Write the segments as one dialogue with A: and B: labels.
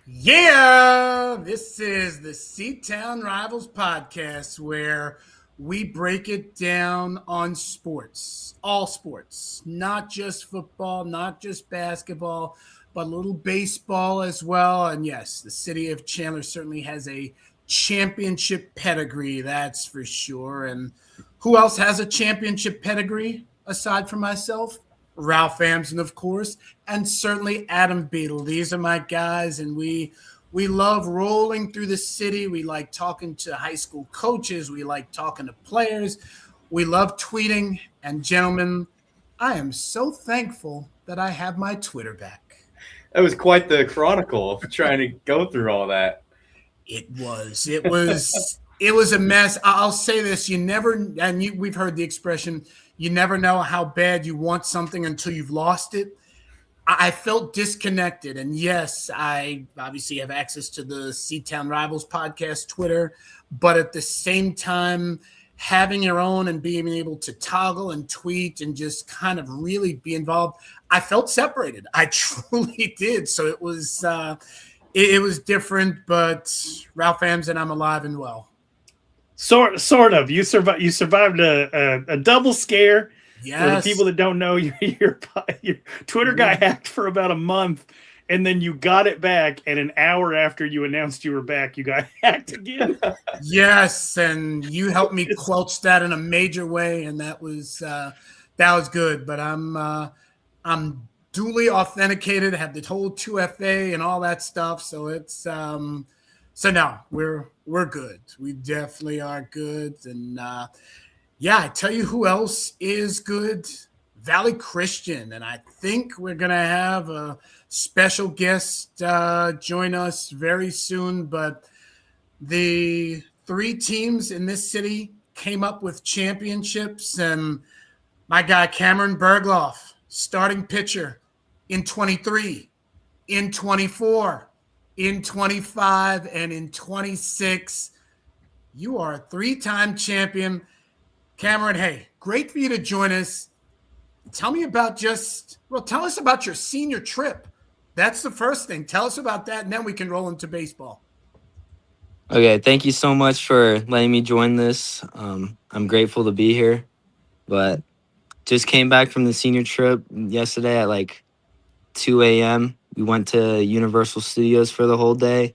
A: Yeah, this is the C-Town Rivals podcast where we break it down on sports, all sports, not just football, not just basketball, but a little baseball as well. And yes, the city of Chandler certainly has a championship pedigree, that's for sure. And who else has a championship pedigree aside from myself? Ralph Amsden, of course, and certainly Adam Beadle. These are my guys, and we love rolling through the city. We like talking to high school coaches. We like talking to players. We love tweeting. And gentlemen, I am so thankful that I have my Twitter back.
B: That was quite the chronicle of trying to go through all that.
A: It was a mess. I'll say this: we've heard the expression, you never know how bad you want something until you've lost it. I felt disconnected. And yes, I obviously have access to the C-Town Rivals podcast Twitter, but at the same time, having your own and being able to toggle and tweet and just kind of really be involved, I felt separated. I truly did. So it was different, but Ralph Amsden, I'm alive and well.
C: Sort of. You survived a double scare.
A: Yes.
C: For the people that don't know, your Twitter got hacked for about a month, and then you got it back. And an hour after you announced you were back, you got hacked again.
A: Yes, and you helped me quelch that in a major way, and that was good. But I'm duly authenticated, have the whole 2FA and all that stuff. So it's so now we're good. We definitely are good. And I tell you who else is good? Valley Christian. And I think we're gonna have a special guest join us very soon. But the three teams in this city came up with championships, and my guy Cameron Bergloff, starting pitcher in 23, in 24, in 25, and in 26. You are a three-time champion. Cameron, hey, great for you to join us. Tell us about your senior trip. That's the first thing. Tell us about that, and then we can roll into baseball.
D: Okay, thank you so much for letting me join this. I'm grateful to be here, but just came back from the senior trip yesterday at like 2 a.m. We went to Universal Studios for the whole day,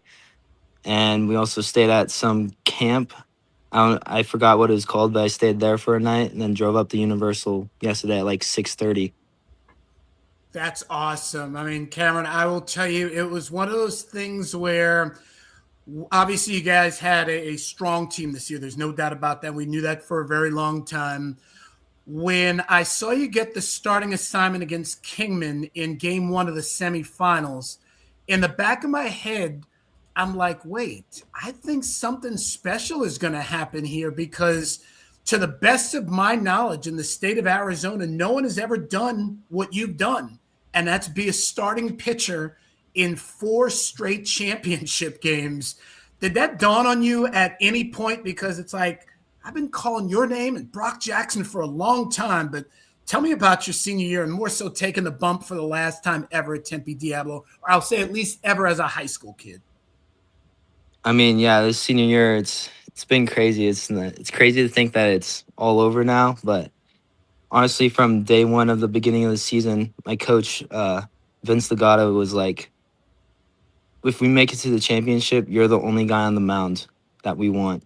D: and we also stayed at some camp. I forgot what it was called, but I stayed there for a night and then drove up to Universal yesterday at like 6:30.
A: That's awesome. I mean, Cameron, I will tell you, it was one of those things where obviously you guys had a strong team this year. There's no doubt about that. We knew that for a very long time. When I saw you get the starting assignment against Kingman in game one of the semifinals, in the back of my head, I'm like, wait, I think something special is going to happen here, because to the best of my knowledge in the state of Arizona, no one has ever done what you've done, and that's be a starting pitcher in 4 straight championship games. Did that dawn on you at any point? Because it's like, I've been calling your name and Brock Jackson for a long time, but tell me about your senior year, and more so taking the bump for the last time ever at Tempe Diablo, or I'll say at least ever as a high school kid.
D: I mean, yeah, this senior year, it's been crazy. It's crazy to think that it's all over now, but honestly, from day one of the beginning of the season, my coach, Vince Legato, was like, if we make it to the championship, you're the only guy on the mound that we want.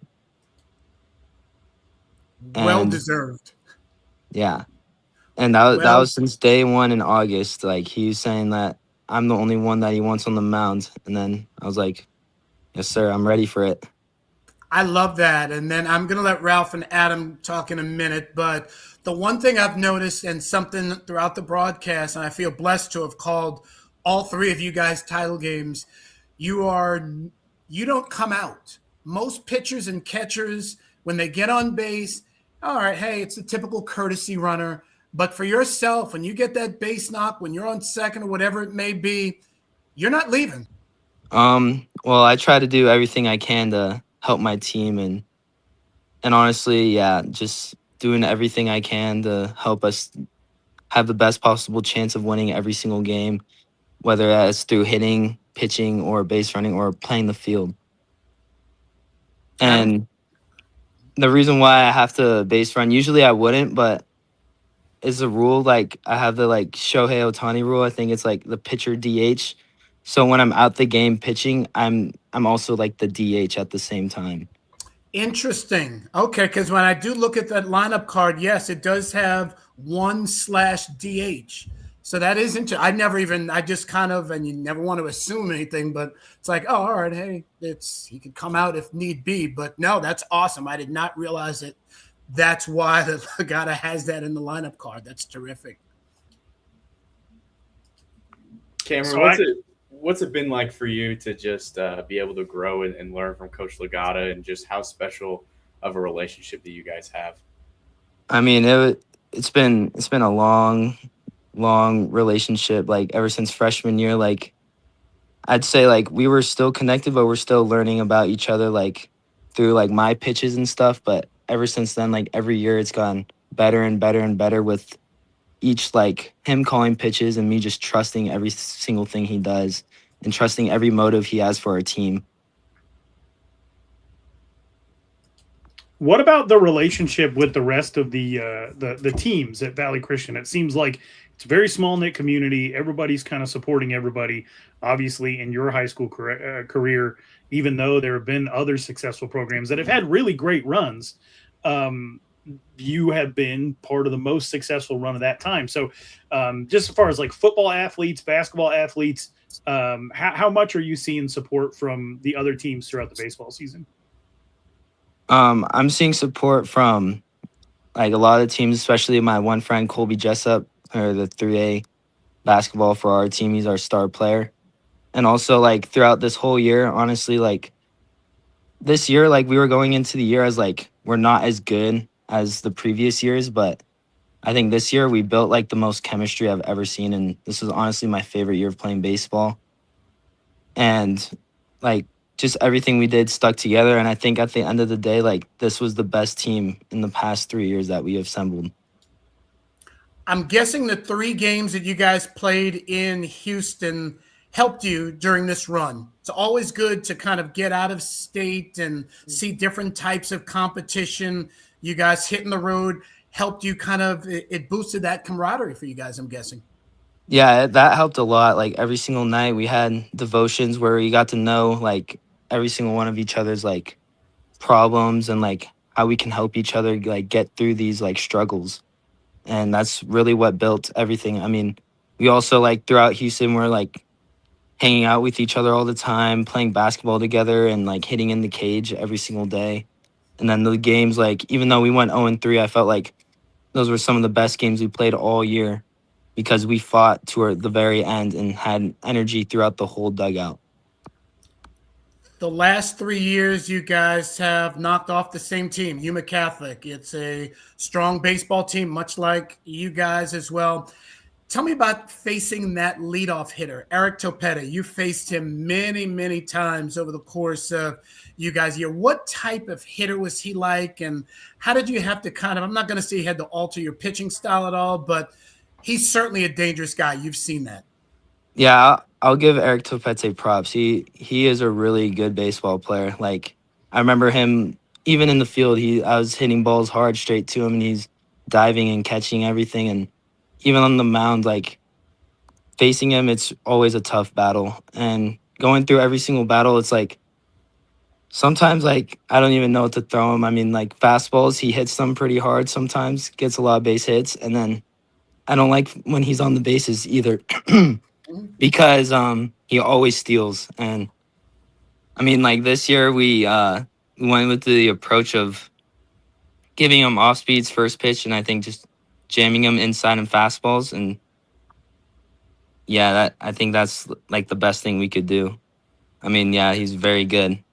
A: Well deserved.
D: Yeah. And that was since day one in August. Like, he was saying that I'm the only one that he wants on the mound. And then I was like, yes, sir, I'm ready for it.
A: I love that. And then I'm going to let Ralph and Adam talk in a minute. But the one thing I've noticed, and something throughout the broadcast, and I feel blessed to have called all three of you guys title games, you don't come out. Most pitchers and catchers, when they get on base, all right, hey, it's a typical courtesy runner. But for yourself, when you get that base knock, when you're on second or whatever it may be, you're not leaving.
D: Well, I try to do everything I can to help my team, and honestly, yeah, just doing everything I can to help us have the best possible chance of winning every single game, whether that's through hitting, pitching or base running or playing the field. And the reason why I have to base run, usually I wouldn't, but is a rule, like I have the like Shohei Ohtani rule. I think it's like the pitcher DH. So when I'm out the game pitching, I'm also like the DH at the same time.
A: Interesting. Okay, because when I do look at that lineup card, yes, it does have 1/DH. So that is interesting. I just kind of, and you never want to assume anything, but it's like, oh, all right, hey, he could come out if need be. But no, that's awesome. I did not realize that that's why the Legata has that in the lineup card. That's terrific.
B: Cameron, what's it been like for you to just be able to grow and learn from Coach Legata, and just how special of a relationship that you guys have?
D: I mean, it's been a long relationship, like ever since freshman year. Like I'd say like we were still connected, but we're still learning about each other like through like my pitches and stuff. But ever since then, like every year it's gone better and better and better, with each like him calling pitches and me just trusting every single thing he does and trusting every motive he has for our team.
C: What about the relationship with the rest of the teams at Valley Christian? It seems like it's a very small knit community. Everybody's kind of supporting everybody. Obviously, in your high school career, even though there have been other successful programs that have had really great runs, you have been part of the most successful run of that time. So, just as far as like football athletes, basketball athletes, how much are you seeing support from the other teams throughout the baseball season?
D: I'm seeing support from like a lot of teams, especially my one friend Colby Jessup, or the 3A basketball for our team. He's our star player. And also like throughout this whole year, honestly, like this year, like we were going into the year as like we're not as good as the previous years, but I think this year we built like the most chemistry I've ever seen, and this was honestly my favorite year of playing baseball. And like just everything we did stuck together, and I think at the end of the day, like this was the best team in the past 3 years that we have assembled.
A: I'm guessing the 3 games that you guys played in Houston helped you during this run. It's always good to kind of get out of state and see different types of competition. You guys hitting the road helped you it boosted that camaraderie for you guys, I'm guessing.
D: Yeah, that helped a lot. Like every single night we had devotions where we got to know like every single one of each other's like problems and like how we can help each other like get through these like struggles. And that's really what built everything. I mean, we also like throughout Houston, we're like hanging out with each other all the time, playing basketball together and like hitting in the cage every single day. And then the games, like even though we went 0-3, I felt like those were some of the best games we played all year because we fought to the very end and had energy throughout the whole dugout.
A: The last 3 years, you guys have knocked off the same team, Yuma Catholic. It's a strong baseball team, much like you guys as well. Tell me about facing that leadoff hitter, Eric Topeta. You faced him many, many times over the course of you guys' year. What type of hitter was he like, and how did you have to I'm not going to say you had to alter your pitching style at all, but he's certainly a dangerous guy. You've seen that.
D: Yeah, I'll give Eric Topete props. He is a really good baseball player. Like I remember him even in the field. I was hitting balls hard straight to him, and he's diving and catching everything. And even on the mound, like facing him, it's always a tough battle. And going through every single battle, it's like sometimes like I don't even know what to throw him. I mean, like fastballs, he hits them pretty hard. Sometimes gets a lot of base hits, and then I don't like when he's on the bases either. Because he always steals. And I mean, like this year we went with the approach of giving him off speeds first pitch, and I think just jamming him inside and fastballs. And yeah, I think that's like the best thing we could do. I mean, yeah, he's very good.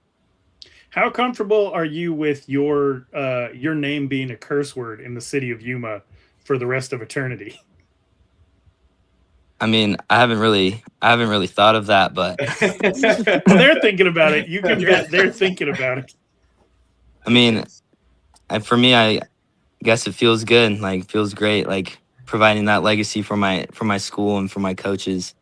C: How comfortable are you with your name being a curse word in the city of Yuma for the rest of eternity?
D: I mean, I haven't really thought of that, but
C: well, they're thinking about it. You can bet they're thinking about it.
D: I mean, for me, I guess it feels good. Like, feels great. Like providing that legacy for my school and for my coaches.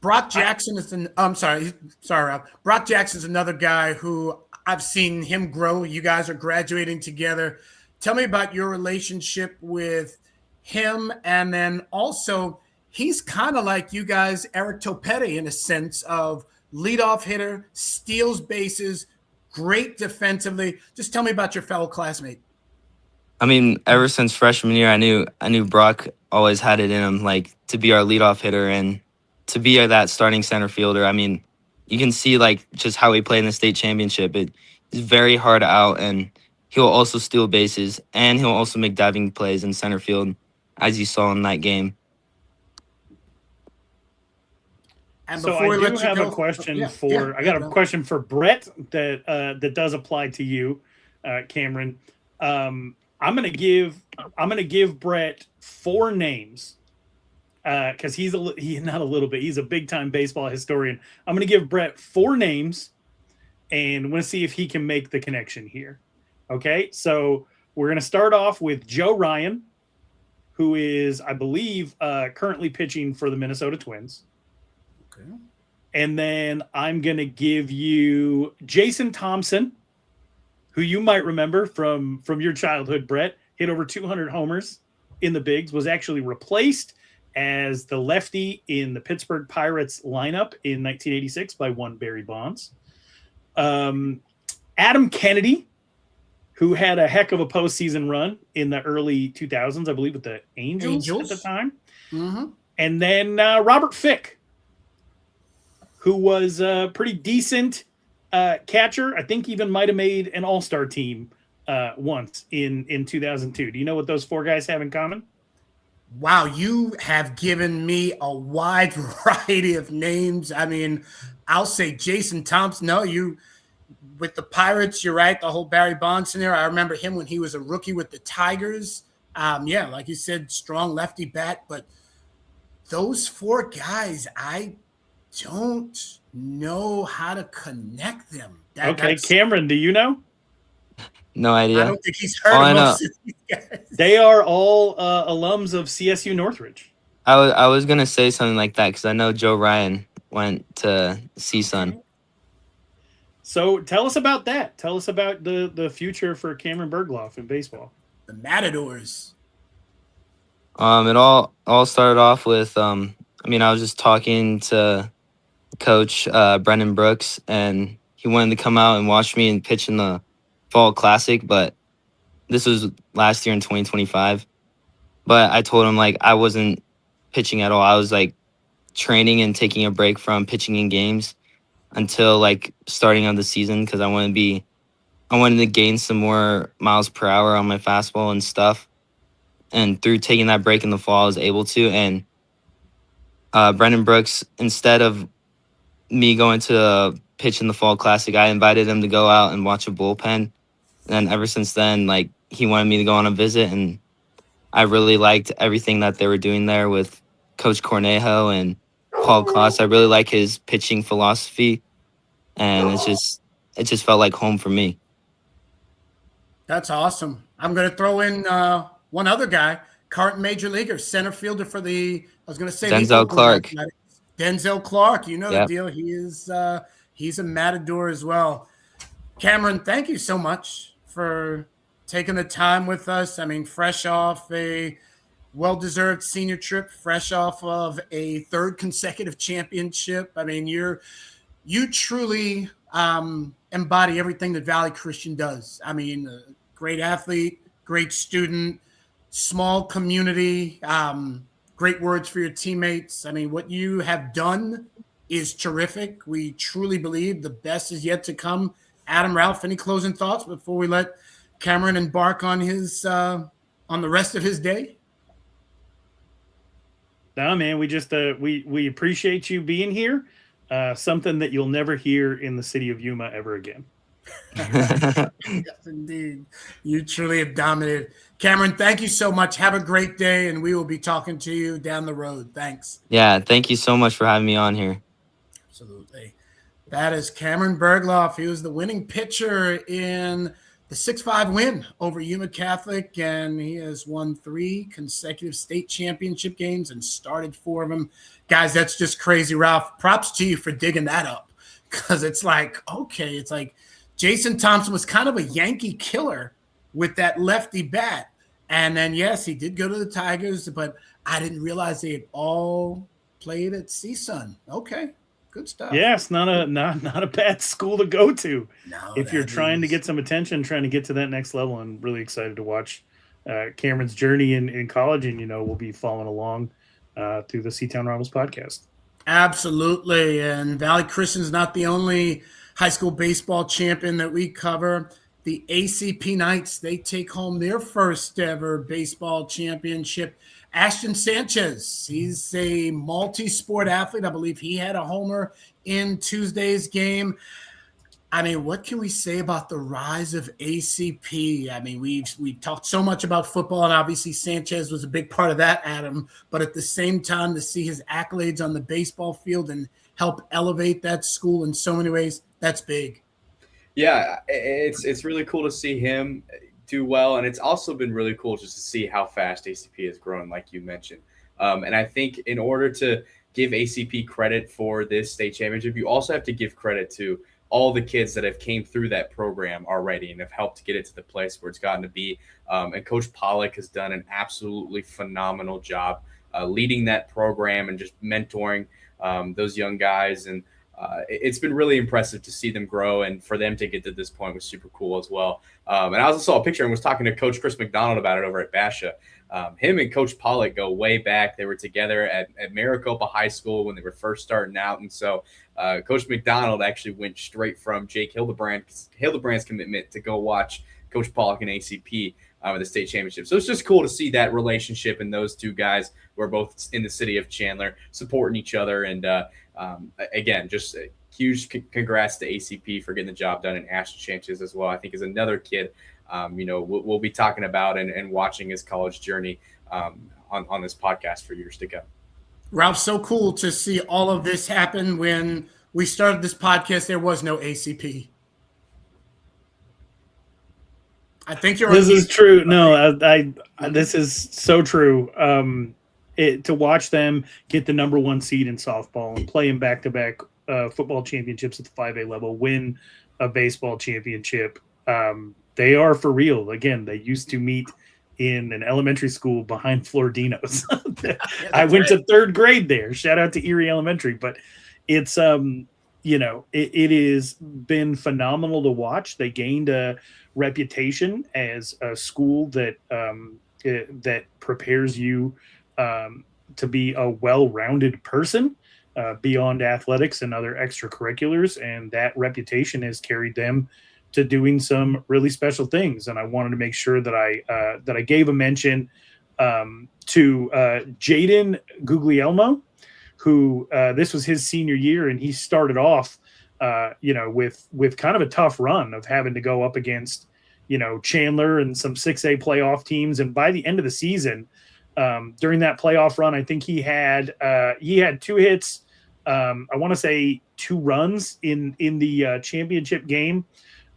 A: Brock Jackson is sorry, Rob. Brock Jackson is another guy who I've seen him grow. You guys are graduating together. Tell me about your relationship with him, and then also he's kind of like you guys, Eric Topete, in a sense of leadoff hitter, steals bases, great defensively. Just tell me about your fellow classmate.
D: I mean, ever since freshman year, I knew Brock always had it in him, like to be our leadoff hitter and to be that starting center fielder. I mean, you can see like just how he played in the state championship. It's very hard out, and he'll also steal bases, and he'll also make diving plays in center field, as you saw in that game.
A: And
C: so I do have a question I got a question for Brett that does apply to you, Cameron. I'm gonna give Brett 4 names because he's not a little bit. He's a big time baseball historian. I'm gonna give Brett 4 names, and we'll see if he can make the connection here. Okay, so we're gonna start off with Joe Ryan, who is, I believe, currently pitching for the Minnesota Twins.
A: Okay.
C: And then I'm going to give you Jason Thompson, who you might remember from your childhood, Brett, hit over 200 homers in the bigs, was actually replaced as the lefty in the Pittsburgh Pirates lineup in 1986 by one Barry Bonds. Adam Kennedy, who had a heck of a postseason run in the early 2000s, I believe, with the Angels. At the time.
A: Mm-hmm.
C: And then Robert Fick, who was a pretty decent catcher. I think even might have made an all-star team once in 2002. Do you know what those 4 guys have in common?
A: Wow, you have given me a wide variety of names. I mean, I'll say Jason Thompson. No, with the Pirates, you're right. The whole Barry Bonds scenario. I remember him when he was a rookie with the Tigers. Yeah, like you said, strong lefty bat. But those 4 guys, I don't know how to connect them.
C: Okay, Cameron, do you know?
D: No idea.
A: I don't think he's heard of most of these guys.
C: They are all alums of CSU Northridge.
D: I was gonna say something like that because I know Joe Ryan went to CSUN.
C: So tell us about that. Tell us about the future for Cameron Bergloff in baseball.
A: The Matadors.
D: It all started off with I was just talking to Coach Brendan Brooks, and he wanted to come out and watch me and pitch in the Fall Classic, but this was last year in 2025. But I told him like I wasn't pitching at all. I was like training and taking a break from pitching in games until like starting of the season because I wanted to gain some more miles per hour on my fastball and stuff. And through taking that break in the fall, I was able to. And Brendan Brooks, instead of me going to pitch in the Fall Classic, I invited him to go out and watch a bullpen. And ever since then, like he wanted me to go on a visit, and I really liked everything that they were doing there with Coach Cornejo and Paul Kloss. I really like his pitching philosophy, and it just felt like home for me.
A: That's awesome. I'm going to throw in one other guy, current major leaguer, center fielder for
D: Denzel Clark.
A: Denzel Clark, you know the deal. He's a Matador as well. Cameron, thank you so much for taking the time with us. I mean, fresh off a well-deserved senior trip, fresh off of a 3rd consecutive championship. I mean, you truly embody everything that Valley Christian does. I mean, a great athlete, great student, small community, great words for your teammates. I mean, what you have done is terrific. We truly believe the best is yet to come. Adam, Ralph, any closing thoughts before we let Cameron embark on his on the rest of his day?
C: No, man, we just we appreciate you being here. Something that you'll never hear in the city of Yuma ever again.
A: Yes, indeed. You truly have dominated. Cameron, thank you so much. Have a great day, and we will be talking to you down the road. Thanks.
D: Yeah, thank you so much for having me on here.
A: Absolutely. That is Cameron Bergloff. He was the winning pitcher in the 6-5 win over Yuma Catholic, and he has won 3 consecutive state championship games and started 4 of them. Guys, that's just crazy, Ralph. Props to you for digging that up, because it's like, okay, it's like Jason Thompson was kind of a Yankee killer with that lefty bat. And then, yes, he did go to the Tigers, but I didn't realize they had all played at CSUN. Okay. Good stuff.
C: Yeah, it's not a bad school to go to
A: No,
C: if you're trying to get some attention, trying to get to that next level. I'm really excited to watch Cameron's journey in college, and we'll be following along through the Seatown Rivals podcast.
A: Absolutely, and Valley Christian's not the only high school baseball champion that we cover. The ACP Knights, they take home their first ever baseball championship. Ashton Sanchez, he's a multi-sport athlete. I believe he had a homer in Tuesday's game. I mean, what can we say about the rise of ACP? I mean, we've talked so much about football, and obviously Sanchez was a big part of that, Adam. But at the same time, to see his accolades on the baseball field and help elevate that school in so many ways, that's big.
B: Yeah, it's really cool to see him do well, and it's also been really cool just to see how fast ACP has grown, like you mentioned. And I think in order to give ACP credit for this state championship, you also have to give credit to all the kids that have came through that program already and have helped get it to the place where it's gotten to be. And Coach Pollock has done an absolutely phenomenal job leading that program and just mentoring those young guys. And it's been really impressive to see them grow, and for them to get to this point was super cool as well. And I also saw a picture and was talking to Coach Chris McDonald about it over at Basha. Him and Coach Pollock go way back. They were together at Maricopa High School when they were first starting out. And so Coach McDonald actually went straight from Jake Hildebrand's commitment to go watch Coach Pollock and ACP at the state championship. So it's just cool to see that relationship, and those two guys who are both in the city of Chandler supporting each other. And again, just a huge congrats to ACP for getting the job done, and Ashton Sanchez as well, I think, is another kid we'll be talking about and watching his college journey on this podcast for years to come.
A: Ralph, so cool to see all of this happen. When we started this podcast, there was no ACP. I think you're.
C: This is true. No, I this is so true. To watch them get the number 1 seed in softball and play in back-to-back football championships at the 5A level, win a baseball championship. They are for real. Again, they used to meet in an elementary school behind Flordino's. I went to 3rd grade there. Shout out to Erie Elementary. But it's it has been phenomenal to watch. They gained a reputation as a school that that prepares you to be a well-rounded person beyond athletics and other extracurriculars, and that reputation has carried them to doing some really special things. And I wanted to make sure that I gave a mention to Jaden Guglielmo, who this was his senior year, and he started off with kind of a tough run of having to go up against Chandler and some 6A playoff teams. And by the end of the season, during that playoff run, I think he had 2 hits. I want to say 2 runs in the championship game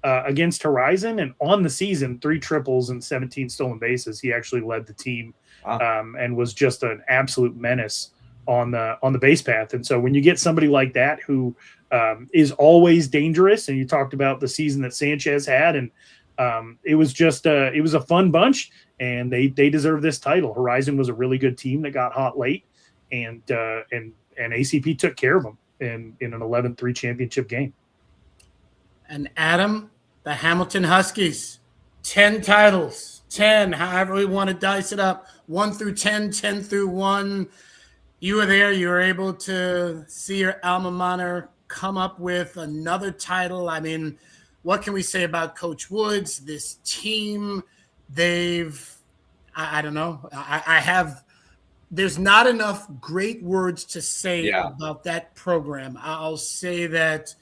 C: against Horizon, and on the season 3 triples and 17 stolen bases. He actually led the team and was just an absolute menace on the base path. And so when you get somebody like that who is always dangerous, and you talked about the season that Sanchez had, and it was a fun bunch, and they deserve this title. Horizon was a really good team that got hot late, and ACP took care of them in an 11-3 championship game.
A: And Adam, the Hamilton Huskies, 10 titles, 10, however we want to dice it up, 1 through 10, 10 through 1. You were there. You were able to see your alma mater come up with another title. I mean, what can we say about Coach Woods, this team? I don't know. There's not enough great words to say about that program. I'll say that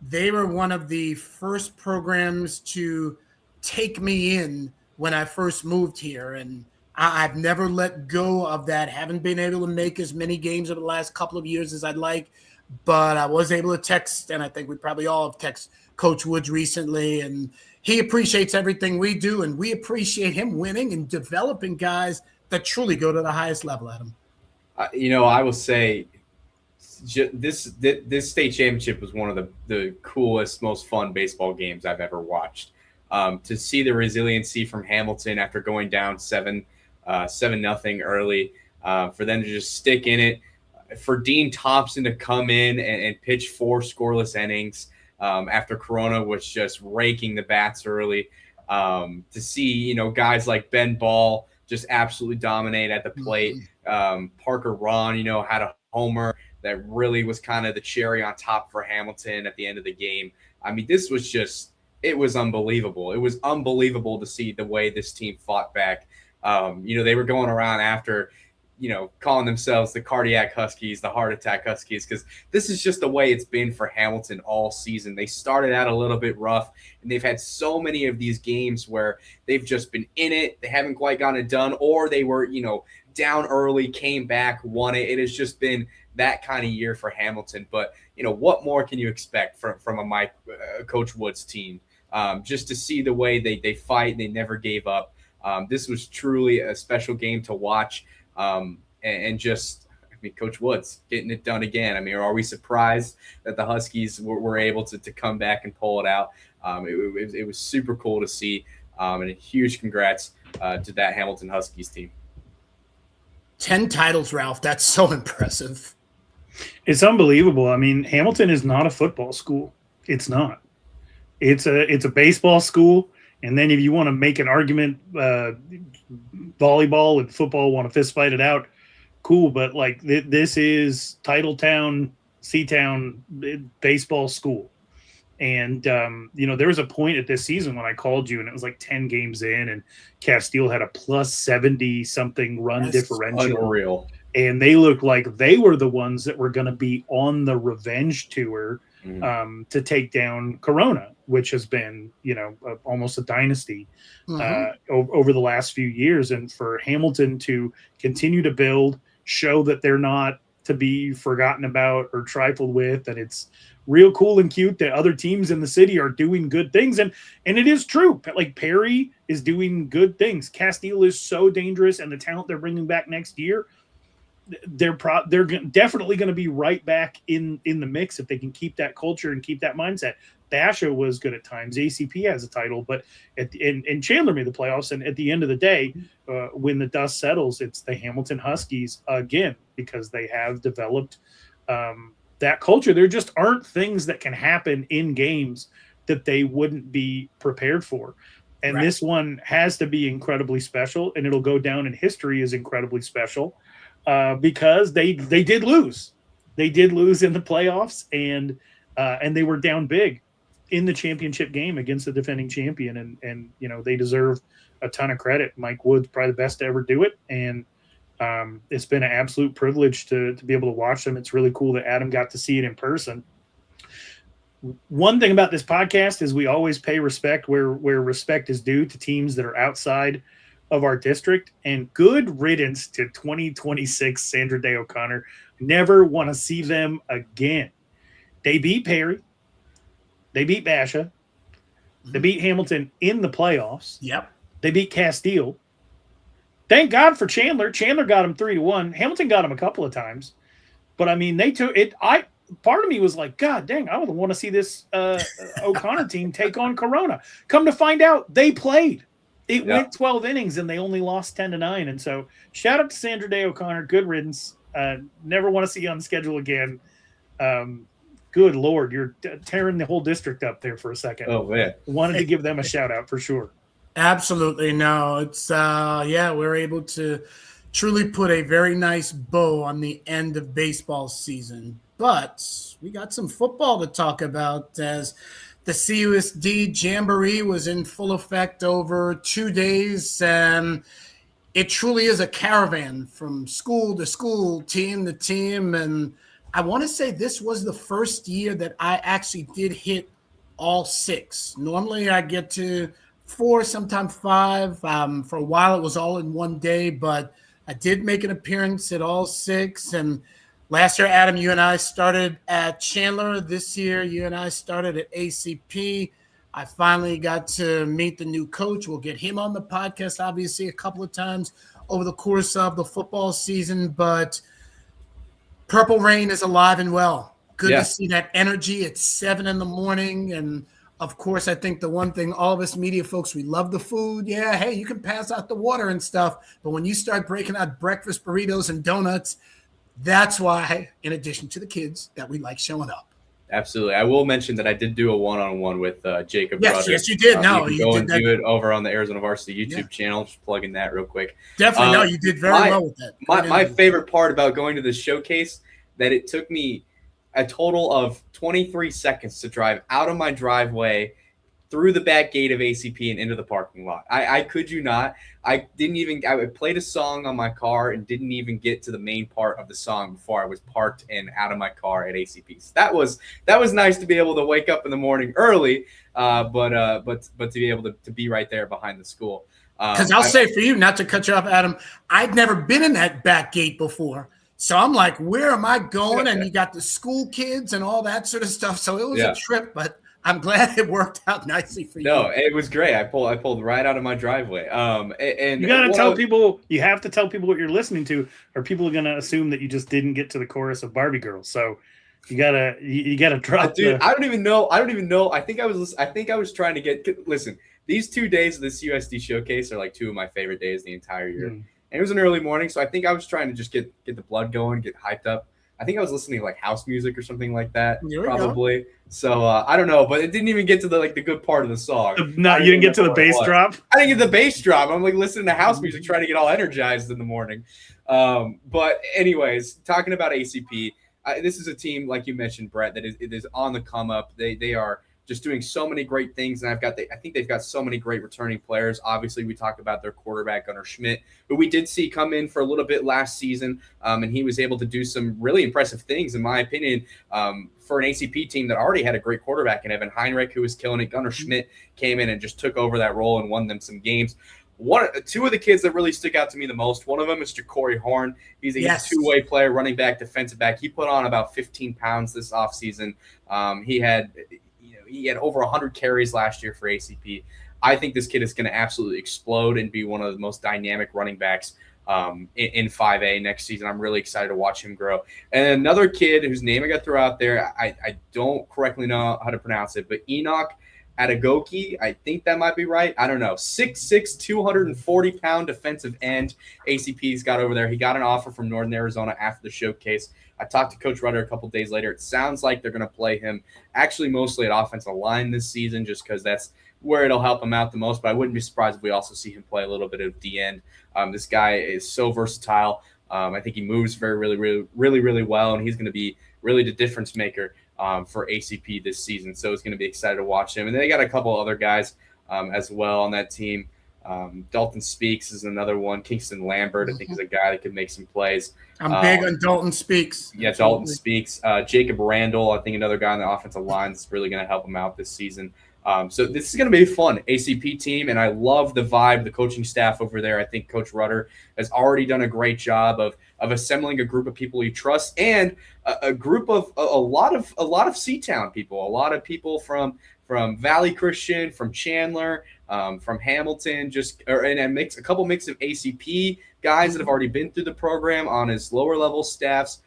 A: they were one of the first programs to take me in when I first moved here. And I've never let go of that. Haven't been able to make as many games over the last couple of years as I'd like. but I was able to text, and I think we probably all have texted Coach Woods recently, and he appreciates everything we do, and we appreciate him winning and developing guys that truly go to the highest level, Adam.
B: I will say this state championship was one of the coolest, most fun baseball games I've ever watched. To see the resiliency from Hamilton after going down 7-0 early, for them to just stick in it, for Dean Thompson to come in and pitch 4 scoreless innings after Corona was just raking the bats early, to see guys like Ben Ball just absolutely dominate at the plate. Parker Ron, had a homer that really was kind of the cherry on top for Hamilton at the end of the game. I mean, this was just, it was unbelievable. It was unbelievable to see the way this team fought back. They were going around after, calling themselves the cardiac Huskies, the heart attack Huskies, because this is just the way it's been for Hamilton all season. They started out a little bit rough, and they've had so many of these games where they've just been in it. They haven't quite gotten it done, or they were, down early, came back, won it. It has just been that kind of year for Hamilton. But, what more can you expect from a Coach Woods team? Just to see the way they fight, they never gave up. This was truly a special game to watch. Coach Woods getting it done again. I mean, are we surprised that the Huskies were able to come back and pull it out? It was super cool to see, and a huge congrats to that Hamilton Huskies team.
A: 10 titles, Ralph. That's so impressive.
C: It's unbelievable. I mean, Hamilton is not a football school. It's not. It's a baseball school. And then if you want to make an argument, volleyball and football want to fist fight it out, cool. But like this is title town, C-town baseball school. And, there was a point at this season when I called you and it was like 10 games in and Castile had a plus 70 something run differential.
B: Unreal.
C: And they looked like they were the ones that were going to be on the revenge tour to take down Corona, which has been, almost a dynasty over the last few years. And for Hamilton to continue to build, show that they're not to be forgotten about or trifled with, and it's real cool and cute that other teams in the city are doing good things. And it is true. Like Perry is doing good things. Castile is so dangerous, and the talent they're bringing back next year, they're definitely going to be right back in the mix if they can keep that culture and keep that mindset. Basha was good at times. ACP has a title, but and Chandler made the playoffs. And at the end of the day, when the dust settles, it's the Hamilton Huskies again, because they have developed that culture. There just aren't things that can happen in games that they wouldn't be prepared for. And This one has to be incredibly special, and it'll go down in history as incredibly special because they did lose. They did lose in the playoffs, and they were down big in the championship game against the defending champion. And they deserve a ton of credit. Mike Woods, probably the best to ever do it. And it's been an absolute privilege to be able to watch them. It's really cool that Adam got to see it in person. One thing about this podcast is we always pay respect where respect is due to teams that are outside of our district. And good riddance to 2026 Sandra Day O'Connor. Never want to see them again. They beat Perry. They beat Basha. They beat Hamilton in the playoffs.
A: Yep.
C: They beat Castile. Thank God for Chandler. Chandler got him 3-1. Hamilton got him a couple of times. But, I mean, they took it. Part of me was like, God dang, I would want to see this O'Connor team take on Corona. Come to find out, they played. It went 12 innings, and they only lost 10-9. And so shout out to Sandra Day O'Connor. Good riddance. Never want to see you on the schedule again. Good Lord, you're tearing the whole district up there for a second.
B: Oh, man.
C: Wanted to give them a shout out for sure.
A: Absolutely. No, it's we're able to truly put a very nice bow on the end of baseball season. But we got some football to talk about as the CUSD Jamboree was in full effect over 2 days. And it truly is a caravan from school to school, team to team. And I want to say this was the first year that I actually did hit all 6. Normally I get to 4, sometimes 5. For a while it was all in one day, but I did make an appearance at all 6. And Last year, Adam, you and I started at Chandler. This year, you and I started at ACP. I finally got to meet the new coach. We'll get him on the podcast, obviously, a couple of times over the course of the football season. But Purple Rain is alive and well. Good to see that energy at 7 in the morning. And, of course, I think the one thing, all of us media folks, we love the food. Yeah, hey, you can pass out the water and stuff. But when you start breaking out breakfast burritos and donuts, that's why, in addition to the kids, that we like showing up.
B: Absolutely. I will mention that I did do a one-on-one with Jacob.
A: Yes,
B: Rutter.
A: yes, you did. No,
B: you
A: you
B: go
A: did
B: and
A: that.
B: do it over on the Arizona Varsity YouTube channel. Just plugging that real quick.
A: Definitely. No, you did very well with that.
B: My favorite part about going to this showcase, that it took me a total of 23 seconds to drive out of my driveway through the back gate of ACP and into the parking lot. I could you not. I played a song on my car and didn't even get to the main part of the song before I was parked and out of my car at ACP. So that was nice to be able to wake up in the morning early, but to be able to be right there behind the school.
A: Because I'll say for you, not to cut you off, Adam, I'd never been in that back gate before. So I'm like, where am I going? And you got the school kids and all that sort of stuff. So it was a trip, but I'm glad it worked out nicely for you.
B: No, it was great. I pulled right out of my driveway. And
C: you gotta tell people. You have to tell people what you're listening to, or people are gonna assume that you just didn't get to the chorus of Barbie Girls. So you gotta drop.
B: Dude, I don't even know. I think I was trying to get. Listen, these 2 days of this USD Showcase are like two of my favorite days the entire year. And it was an early morning, so I think I was trying to just get the blood going, get hyped up. I think I was listening to like house music or something like that, probably. So I don't know, but it didn't even get to the good part of the song.
C: No, you didn't get to the bass drop.
B: I didn't get the bass drop. I'm like listening to house music, trying to get all energized in the morning. But anyways, talking about ACP, this is a team like you mentioned, Brett, that is on the come up. They are just doing so many great things, and I think they've got so many great returning players. Obviously, we talked about their quarterback Gunnar Schmidt, who we did see come in for a little bit last season, and he was able to do some really impressive things, in my opinion, for an ACP team that already had a great quarterback in Evan Heinrich, who was killing it. Gunnar Schmidt came in and just took over that role and won them some games. Two of the kids that really stick out to me the most, one of them is Corey Horn. He's a two-way player, running back, defensive back. He put on about 15 pounds this offseason. He had over 100 carries last year for ACP. I think this kid is going to absolutely explode and be one of the most dynamic running backs in 5A next season. I'm really excited to watch him grow. And another kid whose name I got to throw out there, I don't correctly know how to pronounce it, but Enoch Adegoki, I think that might be right. I don't know. 6'6", 240-pound defensive end ACP's got over there. He got an offer from Northern Arizona after the showcase. I talked to Coach Rutter a couple days later. It sounds like they're going to play him actually mostly at offensive line this season, just because that's where it'll help him out the most. But I wouldn't be surprised if we also see him play a little bit of D-end. This guy is so versatile. I think he moves really well, and he's going to be really the difference maker for ACP this season. So it's going to be excited to watch him. And then they got a couple other guys as well on that team. Dalton Speaks is another one. Kingston Lambert, I think, is a guy that could make some plays.
A: I'm big on Dalton Speaks.
B: Yeah, Dalton Speaks. Jacob Randall, I think, another guy on the offensive line is really going to help him out this season. So this is going to be a fun ACP team, and I love the vibe, the coaching staff over there. I think Coach Rutter has already done a great job of assembling a group of people he trusts, and a group of a lot of C-Town people, a lot of people from Valley Christian, from Chandler, from Hamilton, and a couple mix of ACP guys that have already been through the program on his lower level staffs.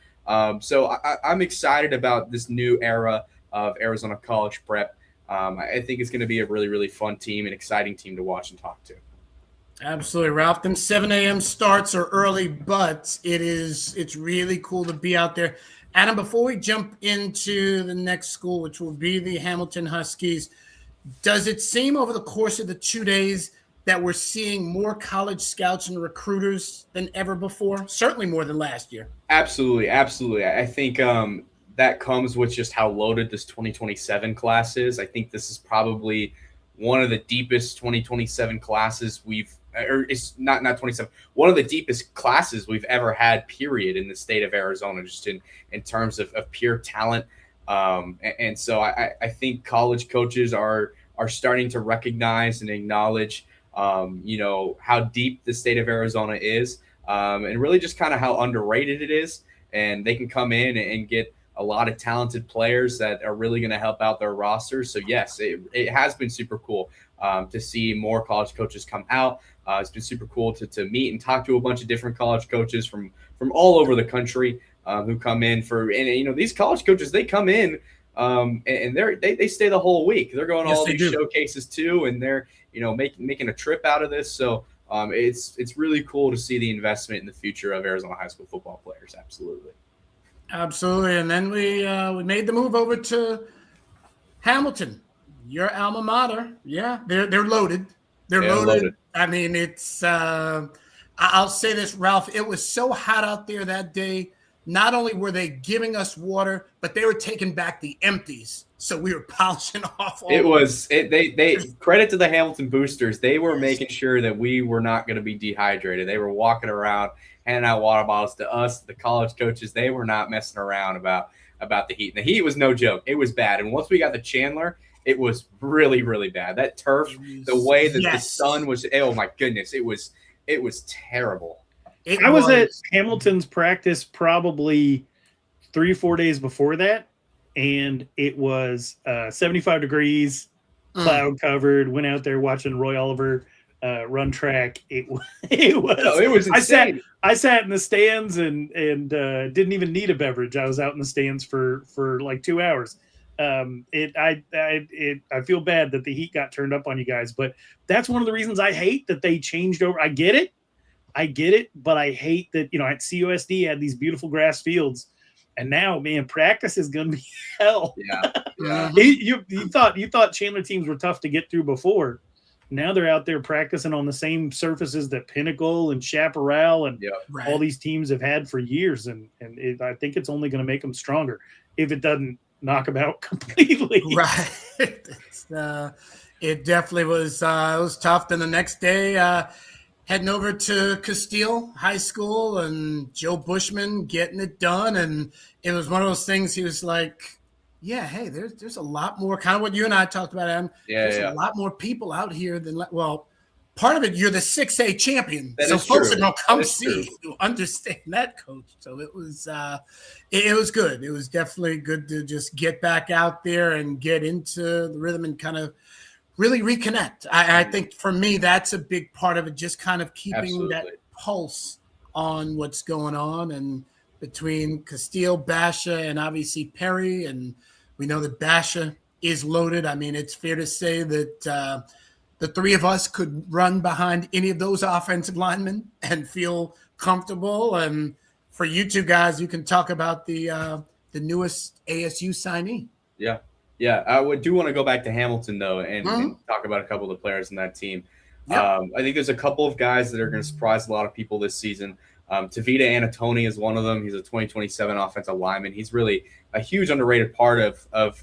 B: So I'm excited about this new era of Arizona college prep. I think it's going to be a really, really fun team, an exciting team to watch and talk to.
A: Absolutely, Ralph. Them 7 a.m. starts are early, but it's really cool to be out there. Adam, before we jump into the next school, which will be the Hamilton Huskies, does it seem over the course of the 2 days that we're seeing more college scouts and recruiters than ever before? Certainly more than last year.
B: Absolutely. I think that comes with just how loaded this 2027 class is. I think this is probably one of the deepest 2027 classes it's not 27, one of the deepest classes we've ever had, period, in the state of Arizona, just in terms of pure talent. And so I think college coaches are starting to recognize and acknowledge, how deep the state of Arizona is, and really just kind of how underrated it is. and they can come in and get a lot of talented players that are really going to help out their rosters. So yes, it has been super cool to see more college coaches come out. It's been super cool to meet and talk to a bunch of different college coaches from all over the country who come in and these college coaches, they come in and they stay the whole week. They're going all these showcases too, and they're making a trip out of this. So it's really cool to see the investment in the future of Arizona high school football players. Absolutely.
A: And then we made the move over to Hamilton, your alma mater. Yeah, they're loaded. They're loaded. I mean, it's I'll say this, Ralph. It was so hot out there that day. Not only were they giving us water, but they were taking back the empties. So we were polishing off.
B: They credit to the Hamilton boosters. They were making sure that we were not going to be dehydrated. They were walking around, handing out water bottles to us, the college coaches. They were not messing around about the heat. And the heat was no joke. It was bad. And once we got to Chandler, it was really, really bad. That turf, the way that the sun was, oh my goodness, it was terrible.
C: I was at Hamilton's practice probably 3 or 4 days before that, and it was 75 degrees, cloud covered. Went out there watching Roy Oliver run track. It was
B: insane.
C: I sat in the stands and didn't even need a beverage. I was out in the stands for like 2 hours. I feel bad that the heat got turned up on you guys, but that's one of the reasons I hate that they changed over. I get it, but I hate that, at CUSD had these beautiful grass fields, and now, man, practice is going to be hell.
B: Yeah.
C: You thought Chandler teams were tough to get through before. Now they're out there practicing on the same surfaces that Pinnacle and Chaparral and all these teams have had for years, and I think it's only going to make them stronger if it doesn't knock them out completely.
A: Right. It definitely was. It was tough. Then the next day, heading over to Castile High School and Joe Bushman getting it done. And it was one of those things he was like, yeah, hey, there's a lot more, kind of what you and I talked about, Adam. There's a lot more people out here than, part of it, you're the 6A champion. So folks are going to come see you, understand that, Coach. So it was good. It was definitely good to just get back out there and get into the rhythm and kind of really reconnect. I think for me, that's a big part of it, just kind of keeping that pulse on what's going on. And between Castile, Basha, and obviously Perry, and we know that Basha is loaded. I mean, it's fair to say that the three of us could run behind any of those offensive linemen and feel comfortable. And for you two guys, you can talk about the newest ASU signee.
B: Yeah, I do want to go back to Hamilton, though, and talk about a couple of the players in that team. I think there's a couple of guys that are going to surprise a lot of people this season. Tavita Anatoni is one of them. He's a 2027 offensive lineman. He's really a huge underrated part of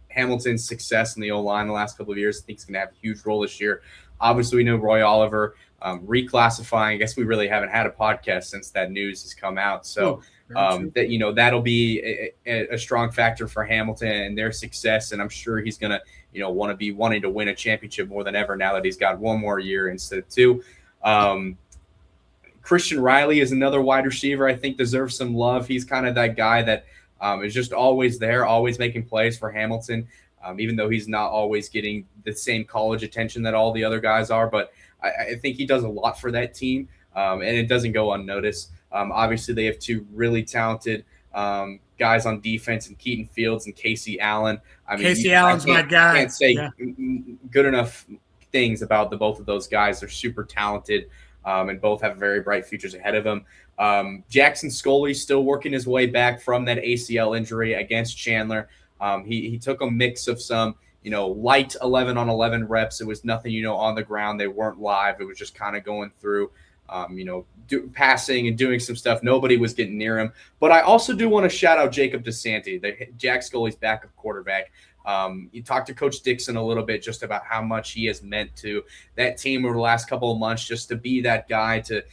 B: Hamilton's success in the O-line the last couple of years. I think he's going to have a huge role this year. Obviously, we know Roy Oliver reclassifying. I guess we really haven't had a podcast since that news has come out. So that'll be a strong factor for Hamilton and their success. And I'm sure he's going to, wanting to win a championship more than ever now that he's got one more year instead of two. Christian Riley is another wide receiver I think deserves some love. He's kind of that guy that is just always there, always making plays for Hamilton, even though he's not always getting the same college attention that all the other guys are. But I think he does a lot for that team, and it doesn't go unnoticed. Obviously, they have two really talented guys on defense in Keaton Fields and Casey Allen.
A: Casey Allen's my guy.
B: I can't say good enough things about both of those guys. They're super talented. And both have very bright futures ahead of them. Jackson Scully still working his way back from that ACL injury against Chandler. He took a mix of some, light 11-on-11 reps. It was nothing, on the ground. They weren't live. It was just kind of going through, passing and doing some stuff. Nobody was getting near him. But I also do want to shout out Jacob DeSanti, Jack Scully's backup quarterback. You talked to Coach Dixon a little bit just about how much he has meant to that team over the last couple of months, just to be that guy to,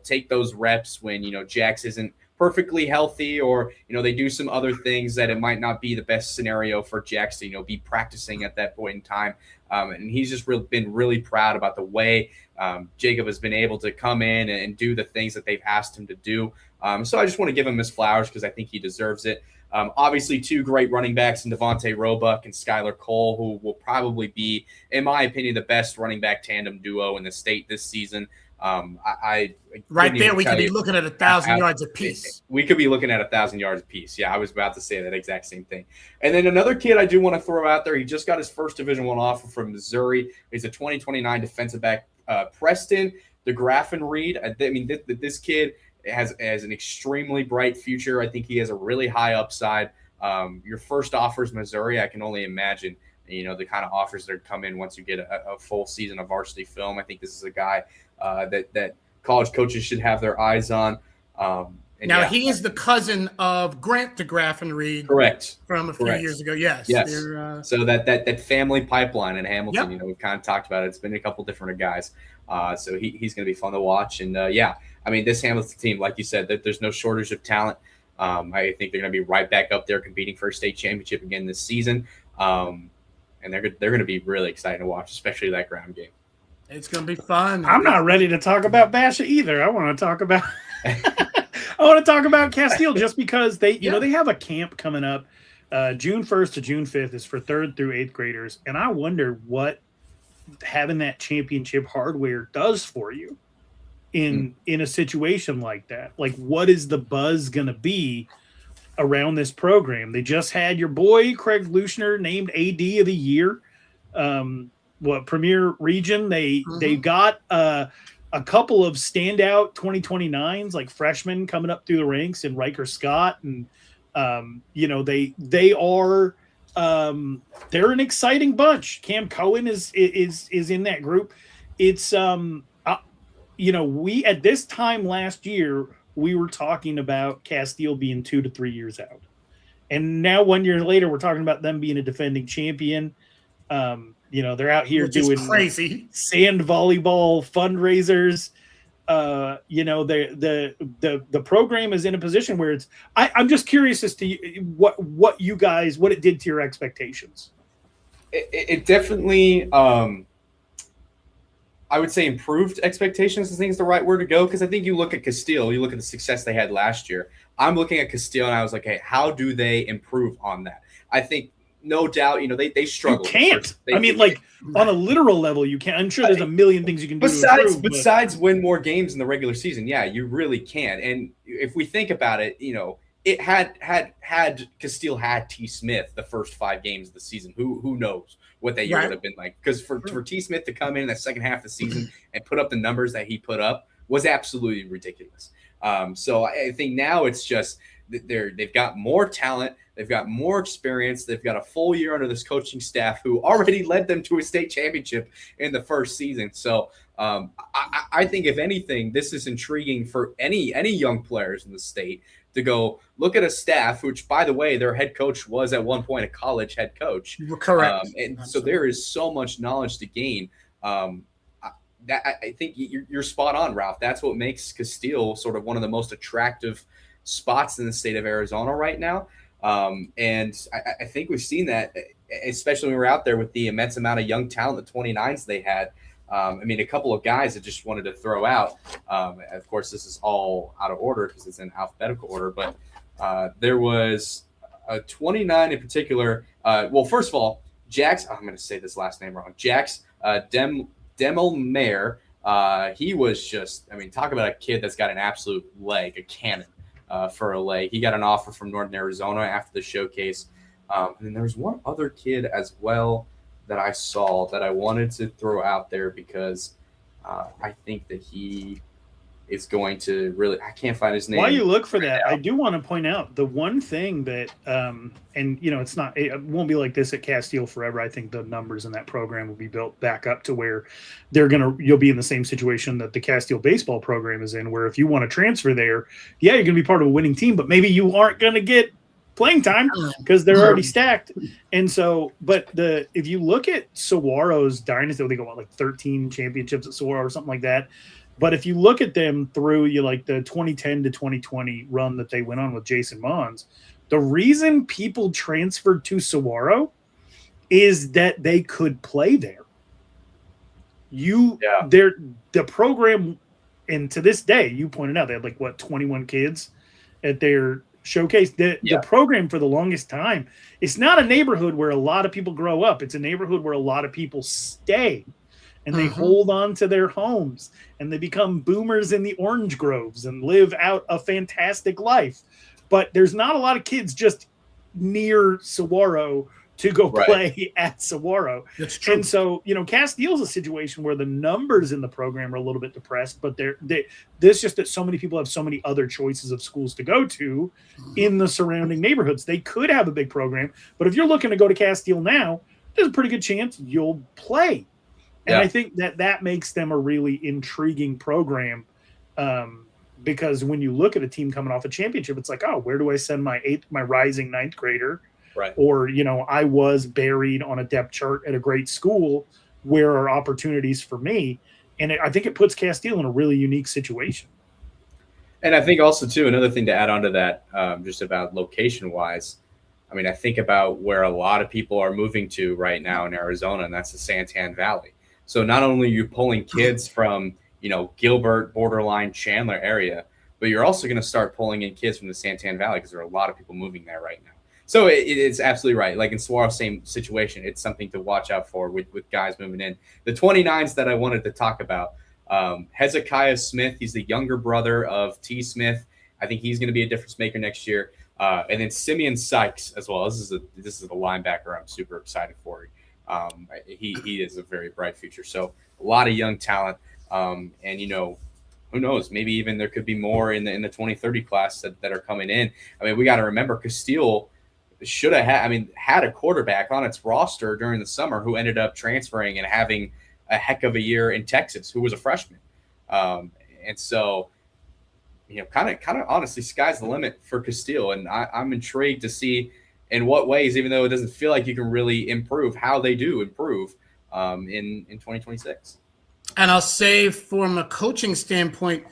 B: take those reps when, Jax isn't perfectly healthy, or they do some other things that it might not be the best scenario for Jax to be practicing at that point in time. And he's just been really proud about the way Jacob has been able to come in and do the things that they've asked him to do. So I just want to give him his flowers because I think he deserves it. Obviously, two great running backs in Devontae Roebuck and Skylar Cole, who will probably be, in my opinion, the best running back tandem duo in the state this season.
A: Right there, we could be looking at 1,000 yards apiece.
B: We could be looking at 1,000 yards apiece. Yeah, I was about to say that exact same thing. And then another kid I do want to throw out there. He just got his first Division I offer from Missouri. He's a 2029 defensive back, Preston DeGraffenreid. I mean, this kid has an extremely bright future. I think he has a really high upside. Your first offer is Missouri. I can only imagine the kind of offers that come in once you get a full season of varsity film. I think this is a guy that college coaches should have their eyes on.
A: He is the cousin of Grant DeGraffenreid.
B: Correct.
A: From a few years ago. Yes.
B: So that family pipeline in Hamilton, we've kind of talked about it. It's been a couple different guys. So he's going to be fun to watch. And I mean, this Hamilton team, like you said, that there's no shortage of talent. I think they're going to be right back up there competing for a state championship again this season. And they're going to be really exciting to watch, especially that ground game.
A: It's going to be fun.
C: I'm not ready to talk about Basha either. I want to talk about Castile just because they have a camp coming up. June 1st to June 5th is for 3rd through 8th graders. And I wonder what having that championship hardware does for you in a situation like that. Like, what is the buzz going to be around this program? They just had your boy Craig Luschner named AD of the year. Premier region. They got a couple of standout 2029s, like freshmen coming up through the ranks, and Riker Scott, and they are they're an exciting bunch. Cam Cohen is in that group. It's we at this time last year we were talking about Castile being 2 to 3 years out, and now 1 year later we're talking about them being a defending champion. They're out here doing
A: crazy
C: sand volleyball fundraisers. The program is in a position where it's. I'm just curious as to what it did to your expectations.
B: It definitely, I would say, improved expectations. I think is the right word to go, because I think you look at Castile, you look at the success they had last year. I'm looking at Castile and I was like, hey, how do they improve on that? I think. No doubt, they struggle.
C: You can't. On a literal level, you can't. I'm sure there's a million things you can do.
B: Besides win more games in the regular season, yeah, you really can. And if we think about it, it had Castile had T. Smith the first 5 games of the season. Who knows what that year would have been like? Because for T. Smith to come in that second half of the season and put up the numbers that he put up was absolutely ridiculous. So I think now it's just they've got more talent. They've got more experience. They've got a full year under this coaching staff who already led them to a state championship in the first season. So I think, if anything, this is intriguing for any young players in the state to go look at a staff, which, by the way, their head coach was at one point a college head coach.
A: Correct.
B: And so there is so much knowledge to gain. I think you're spot on, Ralph. That's what makes Castile sort of one of the most attractive spots in the state of Arizona right now. And I think we've seen that, especially when we're out there with the immense amount of young talent, the 29s they had. A couple of guys I just wanted to throw out. Of course, this is all out of order because it's in alphabetical order, but there was a 29 in particular. First of all, Jax, I'm going to say this last name wrong. Jax Demelmayer. He was just, talk about a kid that's got an absolute leg, a cannon. For a leg. He got an offer from Northern Arizona after the showcase. And then there was one other kid as well that I saw that I wanted to throw out there because I think that he is going to really – I can't find his name.
C: While you look for that, I do want to point out the one thing that it won't be like this at Castile forever. I think the numbers in that program will be built back up to where you'll be in the same situation that the Castile baseball program is in, where if you want to transfer there, you're going to be part of a winning team, but maybe you aren't going to get playing time because they're already stacked. And so, if you look at Saguaro's dynasty, they go 13 championships at Saguaro or something like that. But if you look at them through like the 2010 to 2020 run that they went on with Jason Mons, the reason people transferred to Saguaro is that they could play there. The program, and to this day, you pointed out they had like 21 kids at their showcase. The program for the longest time, it's not a neighborhood where a lot of people grow up. It's a neighborhood where a lot of people stay, and they hold on to their homes, and they become boomers in the orange groves and live out a fantastic life. But there's not a lot of kids just near Saguaro to go play at Saguaro.
A: That's true.
C: And so, Castile's a situation where the numbers in the program are a little bit depressed, but there's just that so many people have so many other choices of schools to go to in the surrounding neighborhoods. They could have a big program, but if you're looking to go to Castile now, there's a pretty good chance you'll play. And I think that makes them a really intriguing program, because when you look at a team coming off a championship, it's like, oh, where do I send my rising ninth grader?
B: Right.
C: Or, I was buried on a depth chart at a great school. Where are opportunities for me? And I think it puts Castile in a really unique situation.
B: And I think also, too, another thing to add on to that, just about location-wise, I mean, I think about where a lot of people are moving to right now in Arizona, and that's the Santan Valley. So not only are you pulling kids from, Gilbert, borderline Chandler area, but you're also going to start pulling in kids from the Santan Valley because there are a lot of people moving there right now. So it's absolutely right. Like in Saguaro, same situation. It's something to watch out for with guys moving in. The 29s that I wanted to talk about, Hezekiah Smith, he's the younger brother of T. Smith. I think he's going to be a difference maker next year. And then Simeon Sykes as well. This is the linebacker I'm super excited for. He is a very bright future. So a lot of young talent. And who knows? Maybe even there could be more in the 2030 class that are coming in. I mean, we got to remember Castile should have had a quarterback on its roster during the summer who ended up transferring and having a heck of a year in Texas, who was a freshman. And so, kind of honestly, sky's the limit for Castile. And I'm intrigued to see in what ways, even though it doesn't feel like you can really improve, how they do improve in 2026.
A: And I'll say from a coaching standpoint,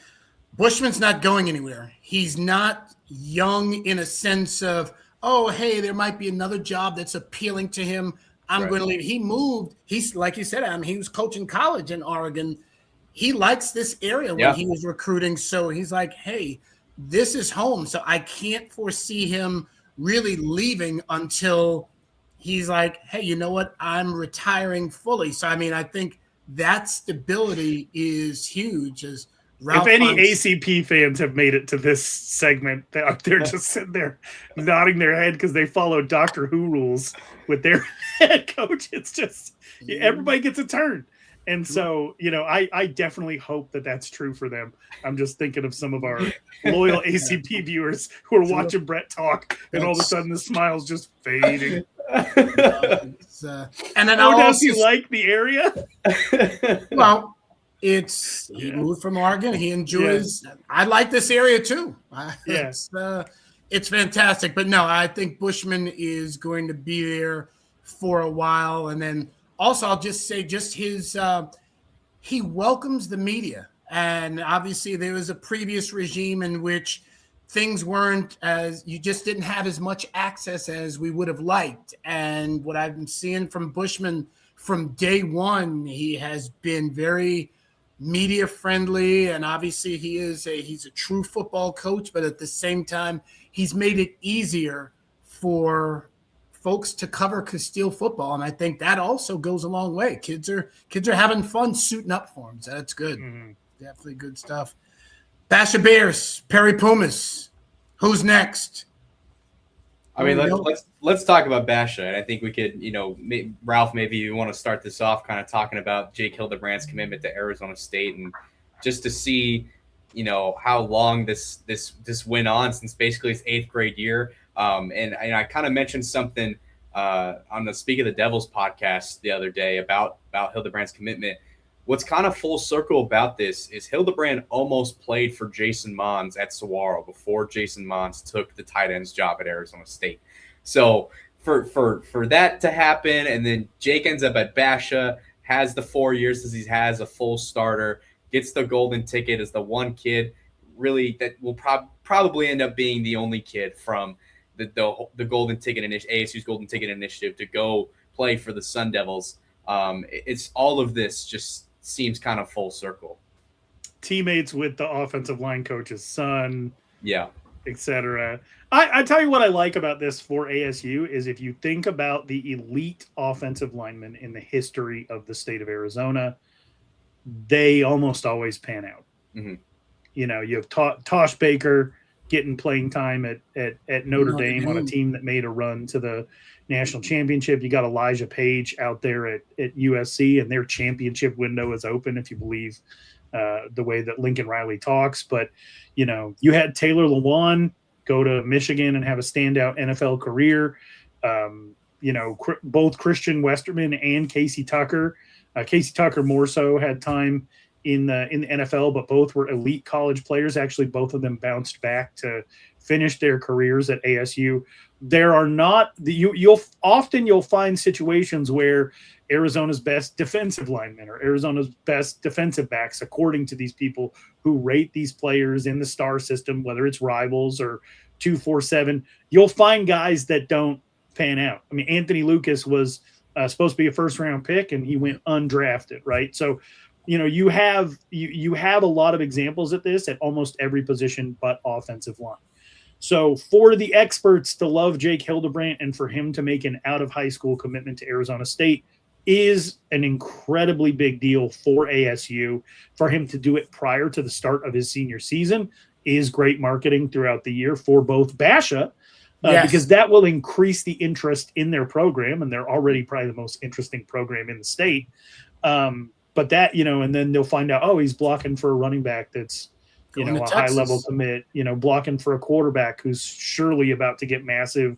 A: Bushman's not going anywhere. He's not young in a sense of, oh, hey, there might be another job that's appealing to him. I'm going to leave. He moved. He's like you said, he was coaching college in Oregon. He likes this area when he was recruiting. So he's like, hey, this is home. So I can't foresee him really leaving until he's like, hey, you know what? I'm retiring fully. So, I think that stability is huge. As Ralph
C: if any ACP fans have made it to this segment, they're just sitting there nodding their head because they follow Doctor Who rules with their head coach. It's just everybody gets a turn. And so, I definitely hope that that's true for them. I'm just thinking of some of our loyal ACP viewers who are watching Brett talk, and all of a sudden the smile's just fading.
A: And then
C: does he like the area?
A: Well, he moved from Oregon. He enjoys. Yeah. I like this area too. It's fantastic. But no, I think Bushman is going to be there for a while, and then. Also, I'll just say his he welcomes the media. And obviously there was a previous regime in which things weren't you just didn't have as much access as we would have liked. And what I've been seeing from Bushman from day one, he has been very media friendly. And obviously he's a true football coach, but at the same time, he's made it easier for folks to cover Castile football, and I think that also goes a long way. Kids are having fun suiting up for him, so that's good. Definitely good stuff. Basha Bears, Perry Pumas. Who's next?
B: Let's talk about Basha, and I think we could, Ralph, maybe you want to start this off, kind of talking about Jake Hildebrandt's commitment to Arizona State, and just to see, how long this went on since basically his 8th grade year. And I kind of mentioned something on the Speak of the Devils podcast the other day about Hildebrandt's commitment. What's kind of full circle about this is Hildebrandt almost played for Jason Mons at Saguaro before Jason Mons took the tight end's job at Arizona State. So for that to happen, and then Jake ends up at Basha, has the 4 years as he has a full starter, gets the golden ticket as the one kid really that will probably end up being the only kid from the golden ticket ASU's golden ticket initiative to go play for the Sun Devils. It's all of this just seems kind of full circle.
C: Teammates with the offensive line coach's son,
B: yeah,
C: etc. I tell you what I like about this for ASU is if you think about the elite offensive linemen in the history of the state of Arizona, they almost always pan out.
B: Mm-hmm.
C: You know, you have Tosh Baker getting playing time at Notre Dame on a team that made a run to the national championship. You got Elijah Page out there at USC, and their championship window is open if you believe the way that Lincoln Riley talks. But, you know, you had Taylor Lewan go to Michigan and have a standout NFL career. You know, both Christian Westerman and Casey Tucker. Casey Tucker more so had time in the NFL, but both were elite college players. Actually, both of them bounced back to finish their careers at ASU. There are not you'll find situations where Arizona's best defensive linemen or Arizona's best defensive backs, according to these people who rate these players in the star system, whether it's Rivals or 247, you'll find guys that don't pan out. I mean, Anthony Lucas was supposed to be a first-round pick, and he went undrafted, right? So, you know, you have a lot of examples of this at almost every position but offensive line. So for the experts to love Jake Hildebrandt and for him to make an out-of-high-school commitment to Arizona State is an incredibly big deal for ASU. For him to do it prior to the start of his senior season is great marketing throughout the year for both Basha, because that will increase the interest in their program, and they're already probably the most interesting program in the state. But that, you know, and then they'll find out, oh, he's blocking for a running back that's, you know, a high-level commit, you know, blocking for a quarterback who's surely about to get massive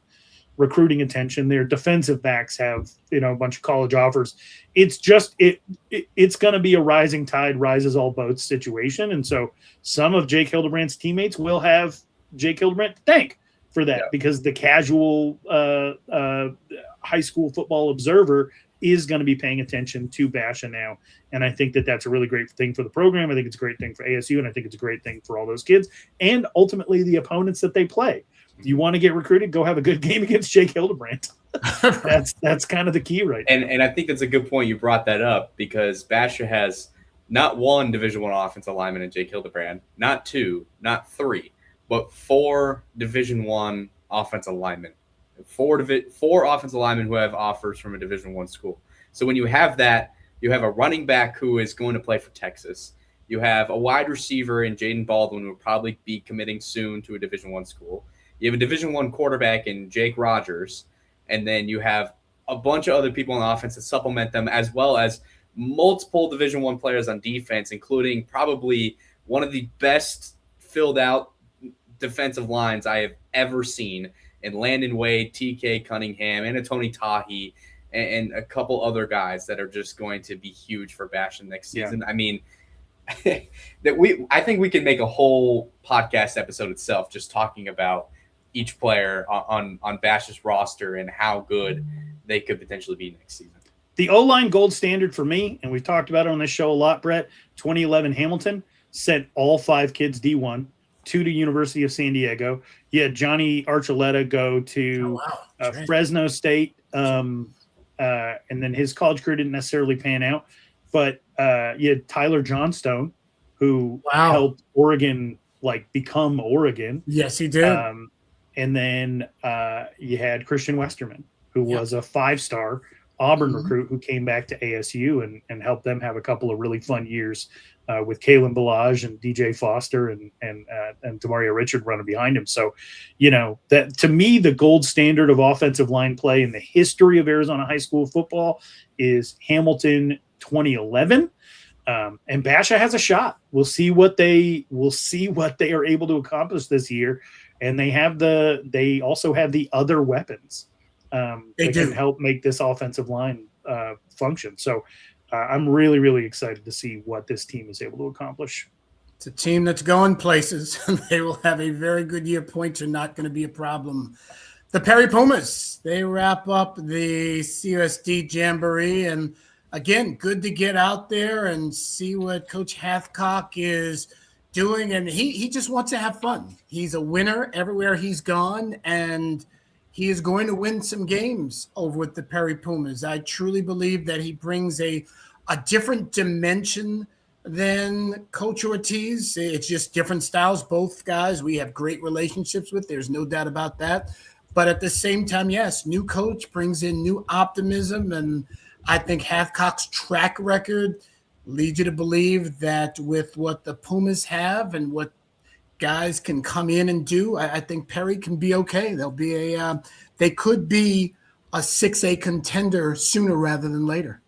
C: recruiting attention. Their defensive backs have, you know, a bunch of college offers. It's just it's going to be a rising tide rises all boats situation. And so some of Jake Hildebrandt's teammates will have Jake Hildebrandt to thank for that, because the casual high school football observer is going to be paying attention to Basha now. And I think that that's a really great thing for the program. I think it's a great thing for ASU, and I think it's a great thing for all those kids and ultimately the opponents that they play. You want to get recruited, go have a good game against Jake Hildebrandt. That's kind of the key right now.
B: And I think that's a good point you brought that up, because Basha has not one Division I offensive lineman in Jake Hildebrandt, not two, not three, but four Division I offensive linemen. Four offensive linemen who have offers from a Division I school. So when you have that, you have a running back who is going to play for Texas. You have a wide receiver in Jaden Baldwin who will probably be committing soon to a Division I school. You have a Division I quarterback in Jake Rogers, and then you have a bunch of other people on offense to supplement them, as well as multiple Division I players on defense, including probably one of the best filled out defensive lines I have ever seen in Landon Wade, TK Cunningham, and Tony Tahi, and a couple other guys that are just going to be huge for Basha next season. I mean, I think we can make a whole podcast episode itself just talking about each player on Basha's roster and how good they could potentially be next season.
C: The O-line gold standard for me, and we've talked about it on this show a lot, Brett, 2011 Hamilton sent all 5 kids D1, 2 to University of San Diego. You had Johnny Archuleta go to Fresno State, and then his college career didn't necessarily pan out. But you had Tyler Johnstone, who helped Oregon become Oregon.
A: Yes, he did.
C: And then you had Christian Westerman, who was a 5-star Auburn recruit who came back to ASU and helped them have a couple of really fun years with Kalen Balaj and DJ Foster and Demario Richard running behind him. So, you know, that to me, the gold standard of offensive line play in the history of Arizona high school football is Hamilton 2011. And Basha has a shot. We'll see what they are able to accomplish this year. And they also have the other weapons that can help make this offensive line function. So I'm really, really excited to see what this team is able to accomplish.
A: It's a team that's going places. They will have a very good year. Points are not going to be a problem. The Perry Pumas, they wrap up the CUSD Jamboree, and again, good to get out there and see what Coach Hathcock is doing. And he just wants to have fun. He's a winner everywhere he's gone, and he is going to win some games over with the Perry Pumas. I truly believe that he brings a different dimension than Coach Ortiz. It's just different styles. Both guys we have great relationships with. There's no doubt about that. But at the same time, yes, new coach brings in new optimism, and I think Hathcock's track record leads you to believe that with what the Pumas have and what guys can come in and do, I think Perry can be okay. They could be a 6A contender sooner rather than later.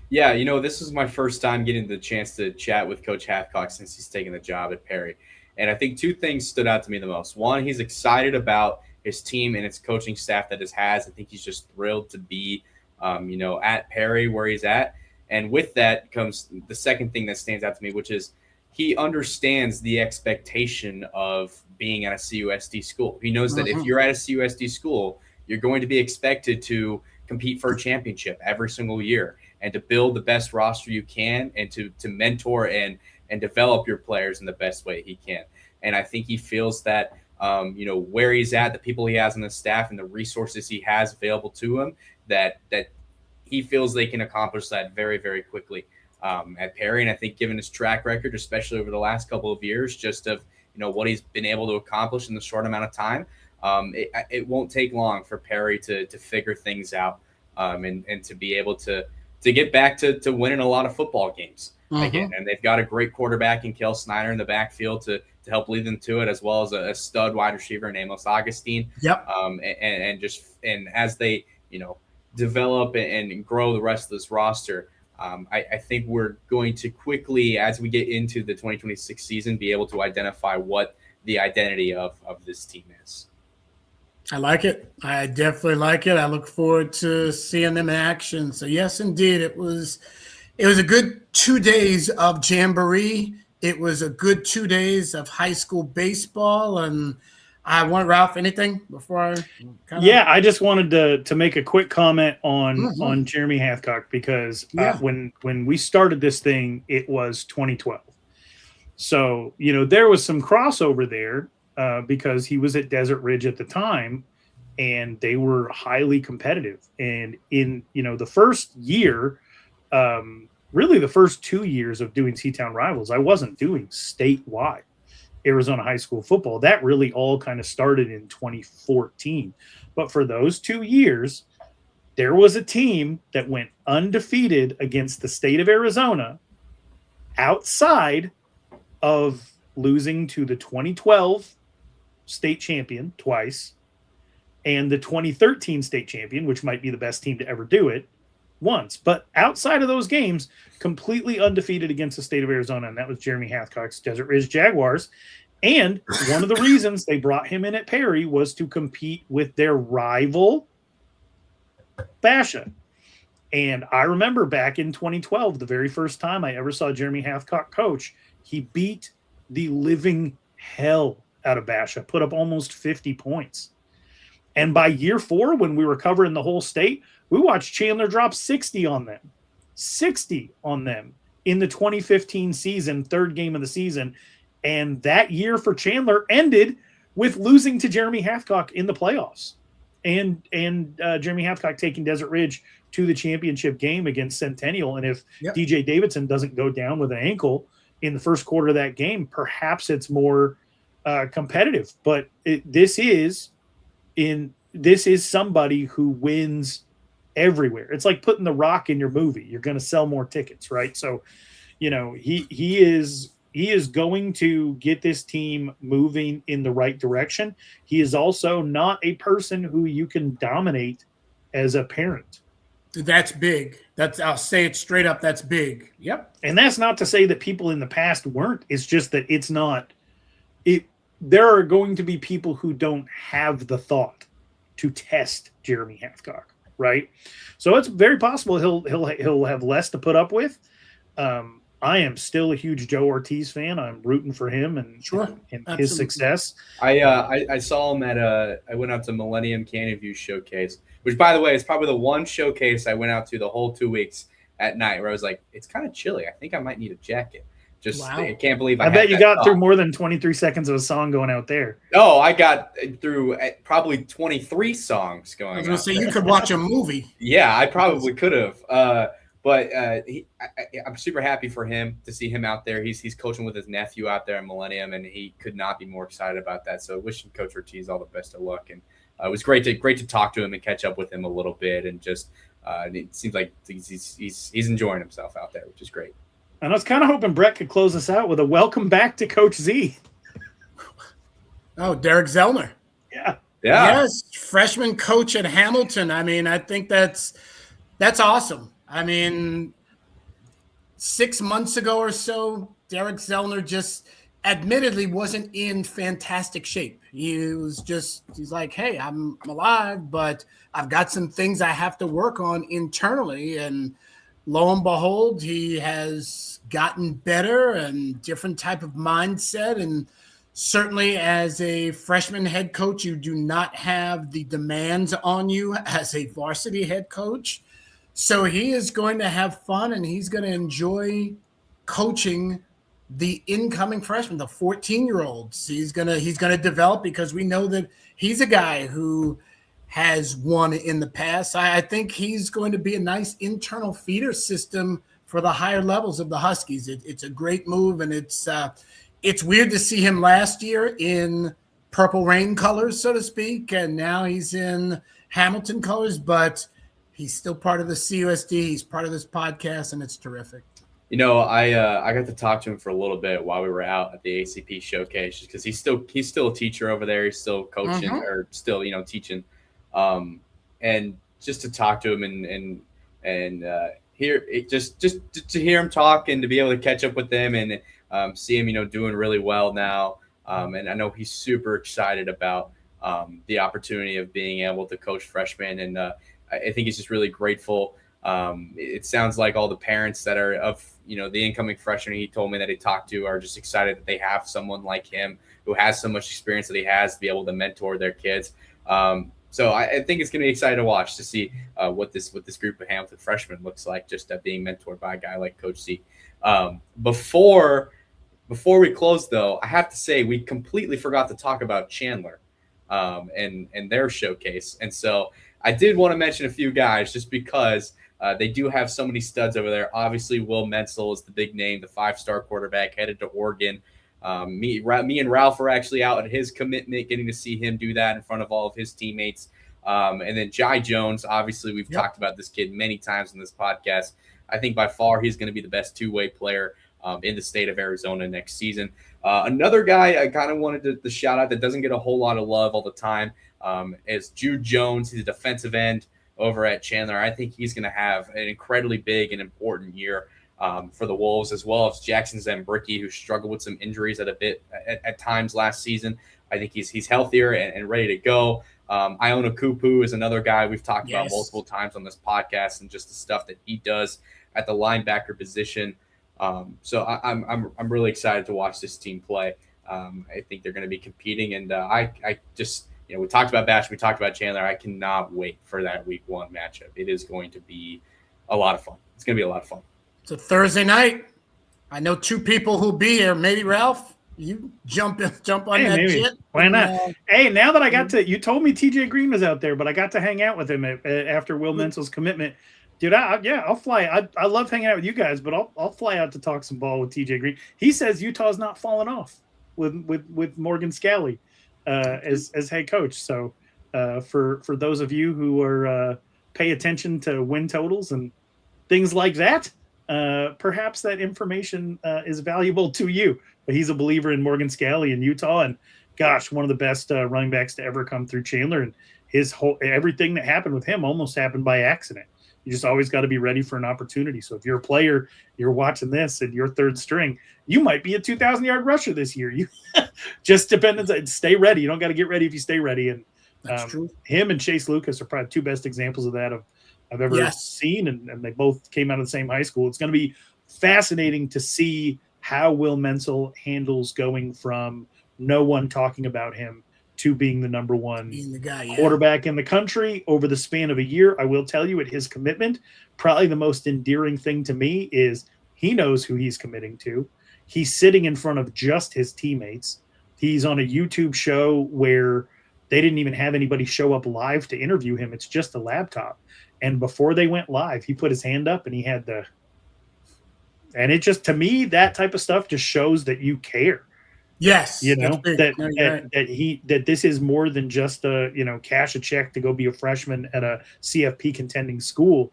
B: Yeah, this is my first time getting the chance to chat with Coach Hathcock since he's taken the job at Perry. And I think two things stood out to me the most. One, he's excited about his team and its coaching staff that it has. I think he's just thrilled to be at Perry where he's at. And with that comes the second thing that stands out to me, which is he understands the expectation of being at a CUSD school. He knows that if you're at a CUSD school, you're going to be expected to compete for a championship every single year and to build the best roster you can and to mentor and develop your players in the best way he can. And I think he feels that where he's at, the people he has on the staff and the resources he has available to him, that he feels they can accomplish that very, very quickly at Perry. And I think given his track record, especially over the last couple of years, just of what he's been able to accomplish in the short amount of time, it won't take long for Perry to figure things out and to be able to get back to winning a lot of football games again. And they've got a great quarterback in Kel Snyder in the backfield to help lead them to it, as well as a stud wide receiver named Augustine.
A: Yep.
B: And as they develop and grow the rest of this roster, I think we're going to quickly, as we get into the 2026 season, be able to identify what the identity of this team is.
A: I like it. I definitely like it. I look forward to seeing them in action. So yes, indeed, it was a good 2 days of jamboree. It was a good 2 days of high school baseball. And I want, Ralph, anything before I
C: I just wanted to make a quick comment on Jeremy Hathcock, because when we started this thing, it was 2012. So, there was some crossover there because he was at Desert Ridge at the time, and they were highly competitive. And in, the first year, really the first 2 years of doing C-Town Rivals, I wasn't doing statewide Arizona high school football. That really all kind of started in 2014. But for those 2 years, there was a team that went undefeated against the state of Arizona outside of losing to the 2012 state champion twice and the 2013 state champion, which might be the best team to ever do it, once. But outside of those games, completely undefeated against the state of Arizona, and that was Jeremy Hathcock's Desert Ridge Jaguars. And one of the reasons they brought him in at Perry was to compete with their rival, Basha. And I remember back in 2012, the very first time I ever saw Jeremy Hathcock coach, he beat the living hell out of Basha, put up almost 50 points. And by year 4, when we were covering the whole state, we watched Chandler drop 60 on them. 60 on them in the 2015 season, third game of the season. And that year for Chandler ended with losing to Jeremy Hathcock in the playoffs. And Jeremy Hathcock taking Desert Ridge to the championship game against Centennial. And if DJ Davidson doesn't go down with an ankle in the first quarter of that game, perhaps it's more competitive. But this is somebody who wins everywhere. It's like putting The Rock in your movie. You're going to sell more tickets, right? So, he is going to get this team moving in the right direction. He is also not a person who you can dominate as a parent.
A: That's big. I'll say it straight up. That's big. Yep.
C: And that's not to say that people in the past weren't. It's just that it's not. There are going to be people who don't have the thought to test Jeremy Hathcock, right? So it's very possible he'll have less to put up with. I am still a huge Joe Ortiz fan. I'm rooting for him and his success.
B: I saw him at I went out to Millennium Canyon View Showcase, which, by the way, is probably the one showcase I went out to the whole 2 weeks at night where I was like, it's kind of chilly. I think I might need a jacket.
A: Wow.
B: I can't believe
C: I
B: had
C: bet you
B: that
C: got
B: thought.
C: through more than 23 seconds of a song going out there.
B: Oh, I got through probably 23 songs going.
A: I was going
B: out
A: to say
B: there.
A: you could watch a movie.
B: Yeah, I probably could have. But I'm super happy for him to see him out there. He's coaching with his nephew out there in Millennium, and he could not be more excited about that. So wishing Coach Ortiz all the best of luck. And it was great to talk to him and catch up with him a little bit. And just it seems like he's enjoying himself out there, which is great.
C: And I was kind of hoping Brett could close us out with a welcome back to Coach Z.
A: Oh, Derek Zellner.
C: Yeah.
A: Yes, freshman coach at Hamilton. I mean, I think that's awesome. I mean, 6 months ago or so, Derek Zellner just admittedly wasn't in fantastic shape. He's like, hey, I'm alive, but I've got some things I have to work on internally. And lo and behold, he has gotten better and different type of mindset. And certainly as a freshman head coach, you do not have the demands on you as a varsity head coach. So he is going to have fun and he's going to enjoy coaching the incoming freshmen, the 14-year-olds. He's going to develop because we know that he's a guy who has won in the past. I think he's going to be a nice internal feeder system for the higher levels of the Huskies. It's a great move, and it's weird to see him last year in Purple Rain colors, so to speak, and now he's in Hamilton colors, but he's still part of the CUSD. He's part of this podcast, and it's terrific.
B: You know, I got to talk to him for a little bit while we were out at the ACP showcase because he's still a teacher over there. He's still coaching or still teaching, and just to talk to him and hear it, just to hear him talk and to be able to catch up with them and see him doing really well now. And I know he's super excited about the opportunity of being able to coach freshmen, and I think he's just really grateful. It sounds like all the parents that are of the incoming freshmen he told me that he talked to are just excited that they have someone like him who has so much experience that he has to be able to mentor their kids. So I think it's going to be exciting to watch to see what this group of Hamilton freshmen looks like, just being mentored by a guy like Coach Z. Before we close, though, I have to say we completely forgot to talk about Chandler and their showcase. And so I did want to mention a few guys just because they do have so many studs over there. Obviously, Will Menzel is the big name, the 5-star quarterback headed to Oregon. Me and Ralph were actually out at his commitment, getting to see him do that in front of all of his teammates. And then Jai Jones, obviously, we've talked about this kid many times in this podcast. I think by far he's going to be the best two-way player in the state of Arizona next season. Another guy I kind of wanted to shout out that doesn't get a whole lot of love all the time is Jude Jones. He's a defensive end over at Chandler. I think he's going to have an incredibly big and important year for the Wolves, as well as Jackson Zambricki, who struggled with some injuries at times last season. I think he's healthier and ready to go. Iona Kupu is another guy we've talked about multiple times on this podcast, and just the stuff that he does at the linebacker position. So I'm really excited to watch this team play. I think they're going to be competing, and I just we talked about Bash, we talked about Chandler. I cannot wait for that week 1 matchup. It is going to be a lot of fun. It's going to be a lot of fun.
A: It's a Thursday night. I know 2 people who'll be here. Maybe Ralph, you jump on that jet.
C: Why not? Hey, now that I got to, you told me TJ Green was out there, but I got to hang out with him after Will Menzel's commitment. Dude, I'll fly. I love hanging out with you guys, but I'll fly out to talk some ball with TJ Green. He says Utah's not falling off with Morgan Scalley as head coach. So for those of you who are pay attention to win totals and things like that, perhaps that information is valuable to you. But he's a believer in Morgan Scalley in Utah, and gosh, one of the best running backs to ever come through Chandler. And everything that happened with him almost happened by accident. You just always got to be ready for an opportunity. So if you're a player, you're watching this and you're third string, you might be a 2,000-yard rusher this year. You just depends. Stay ready. You don't got to get ready if you stay ready. And
A: that's true.
C: Him and Chase Lucas are probably 2 best examples of that I've ever seen. And they both came out of the same high school. It's going to be fascinating to see how Will Menzel handles going from no one talking about him to being the number one
A: Being the guy, yeah.
C: quarterback in the country over the span of a year. I will tell you, at his commitment, probably the most endearing thing to me is he knows who he's committing to. He's sitting in front of just his teammates. He's on a YouTube show where they didn't even have anybody show up live to interview him. It's just a laptop. And before they went live, he put his hand up and he had and it just, to me, that type of stuff just shows that you care.
A: Yes.
C: You know,
A: right.
C: that this is more than just cash a check to go be a freshman at a CFP contending school.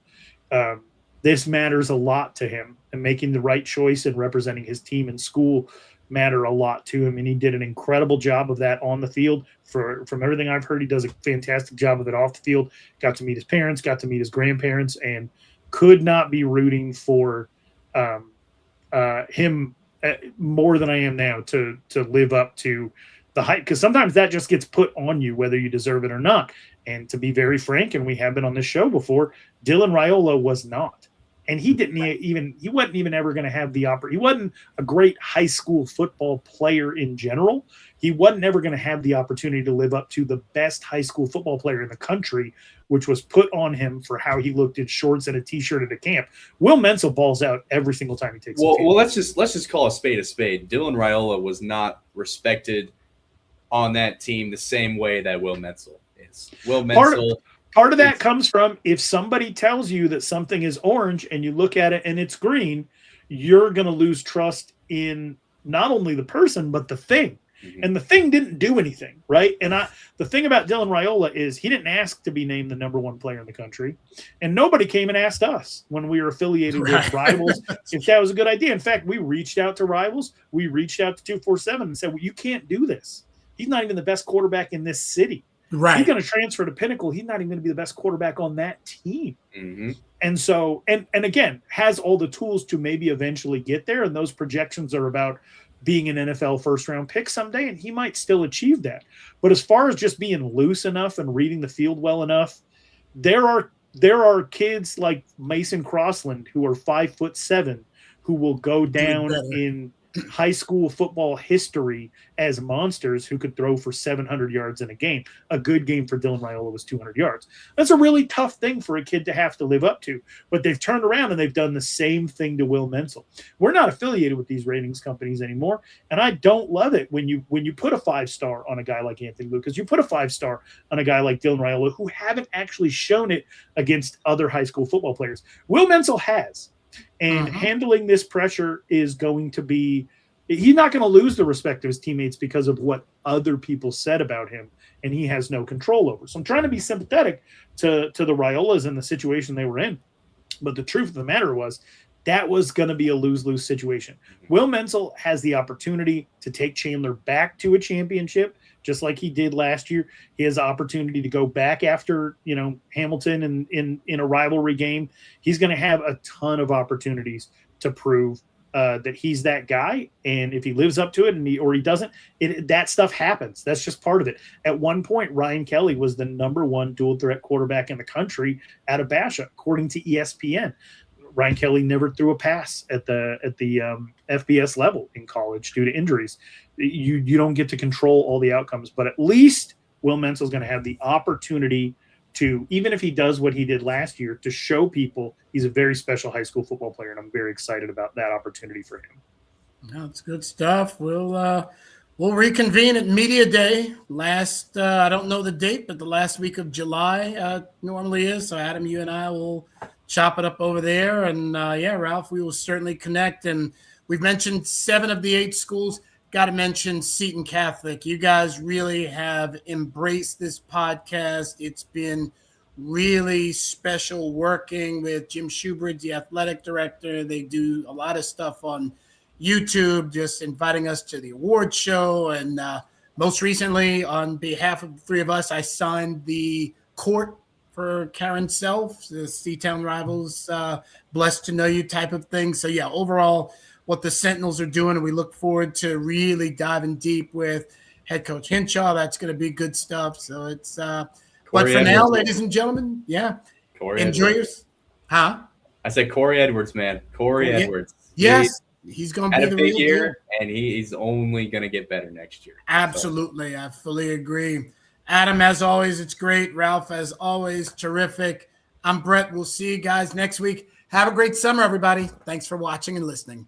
C: This matters a lot to him, and making the right choice and representing his team in school matter a lot to him. And he did an incredible job of that on the field. From everything I've heard, he does a fantastic job of it off the field. Got to meet his parents, got to meet his grandparents, and could not be rooting for him more than I am now to live up to the hype, because sometimes that just gets put on you whether you deserve it or not. And to be very frank, and we have been on this show before, Dylan Raiola was not. And he wasn't even ever going to have the opportunity. He wasn't a great high school football player in general. He wasn't ever going to have the opportunity to live up to the best high school football player in the country, which was put on him for how he looked in shorts and a t-shirt at a camp. Will Menzel balls out every single time he takes.
B: Well, let's just call a spade a spade. Dylan Raiola was not respected on that team the same way that Will Menzel is. Will Menzel.
C: Part of that comes from, if somebody tells you that something is orange and you look at it and it's green, you're going to lose trust in not only the person, but the thing. Mm-hmm. And the thing didn't do anything, right? And the thing about Dylan Raiola is he didn't ask to be named the number one player in the country. And nobody came and asked us when we were affiliated with Rivals if that was a good idea. In fact, we reached out to Rivals. We reached out to 247 and said, well, you can't do this. He's not even the best quarterback in this city.
A: Right.
C: He's going to transfer to Pinnacle. He's not even going to be the best quarterback on that team.
B: Mm-hmm.
C: And so, and again, has all the tools to maybe eventually get there. And those projections are about being an NFL first-round pick someday, and he might still achieve that. But as far as just being loose enough and reading the field well enough, there are kids like Mason Crossland who are 5'7" who will go down in high school football history as monsters who could throw for 700 yards in a game. A good game for Dylan Raiola was 200 yards. That's a really tough thing for a kid to have to live up to, but they've turned around and they've done the same thing to Will Menzel. We're not affiliated with these ratings companies anymore, and I don't love it when you put a 5-star on a guy like Anthony Lucas, you put a 5-star on a guy like Dylan Raiola, who haven't actually shown it against other high school football players. Will Menzel has. And handling this pressure is going to be – he's not going to lose the respect of his teammates because of what other people said about him, and he has no control over. So I'm trying to be sympathetic to the Raiolas and the situation they were in. But the truth of the matter was that was going to be a lose-lose situation. Will Menzel has the opportunity to take Chandler back to a championship, just like he did last year. He has the opportunity to go back after, Hamilton in a rivalry game. He's going to have a ton of opportunities to prove that he's that guy. And if he lives up to it or he doesn't, that stuff happens. That's just part of it. At one point, Ryan Kelly was the number one dual threat quarterback in the country out of Basha, according to ESPN. Ryan Kelly never threw a pass at the FBS level in college due to injuries. You don't get to control all the outcomes, but at least Will Menzel's going to have the opportunity to, even if he does what he did last year, to show people he's a very special high school football player, and I'm very excited about that opportunity for him.
A: That's good stuff. We'll reconvene at Media Day. I don't know the date, but the last week of July normally is. So Adam, you and I will chop it up over there. And Ralph, we will certainly connect. And we've mentioned 7 of the 8 schools. Got to mention Seton Catholic. You guys really have embraced this podcast. It's been really special working with Jim Schubert, the athletic director. They do a lot of stuff on YouTube, just inviting us to the award show. And most recently, on behalf of the 3 of us, I signed the court for Karen Self, the C-Town Rivals, blessed to know you type of thing. So, overall, what the Sentinels are doing, and we look forward to really diving deep with head coach Hinshaw. That's going to be good stuff. So it's but for now, ladies and gentlemen, Corey enjoy yours. Huh?
B: I said Corey Edwards, man. Corey Edwards.
A: Yes. He's going to
B: Had
A: be
B: a
A: the
B: big
A: real
B: year,
A: deal.
B: and he's only going to get better next year.
A: Absolutely. I fully agree. Adam, as always, it's great. Ralph, as always, terrific. I'm Brett. We'll see you guys next week. Have a great summer, everybody. Thanks for watching and listening.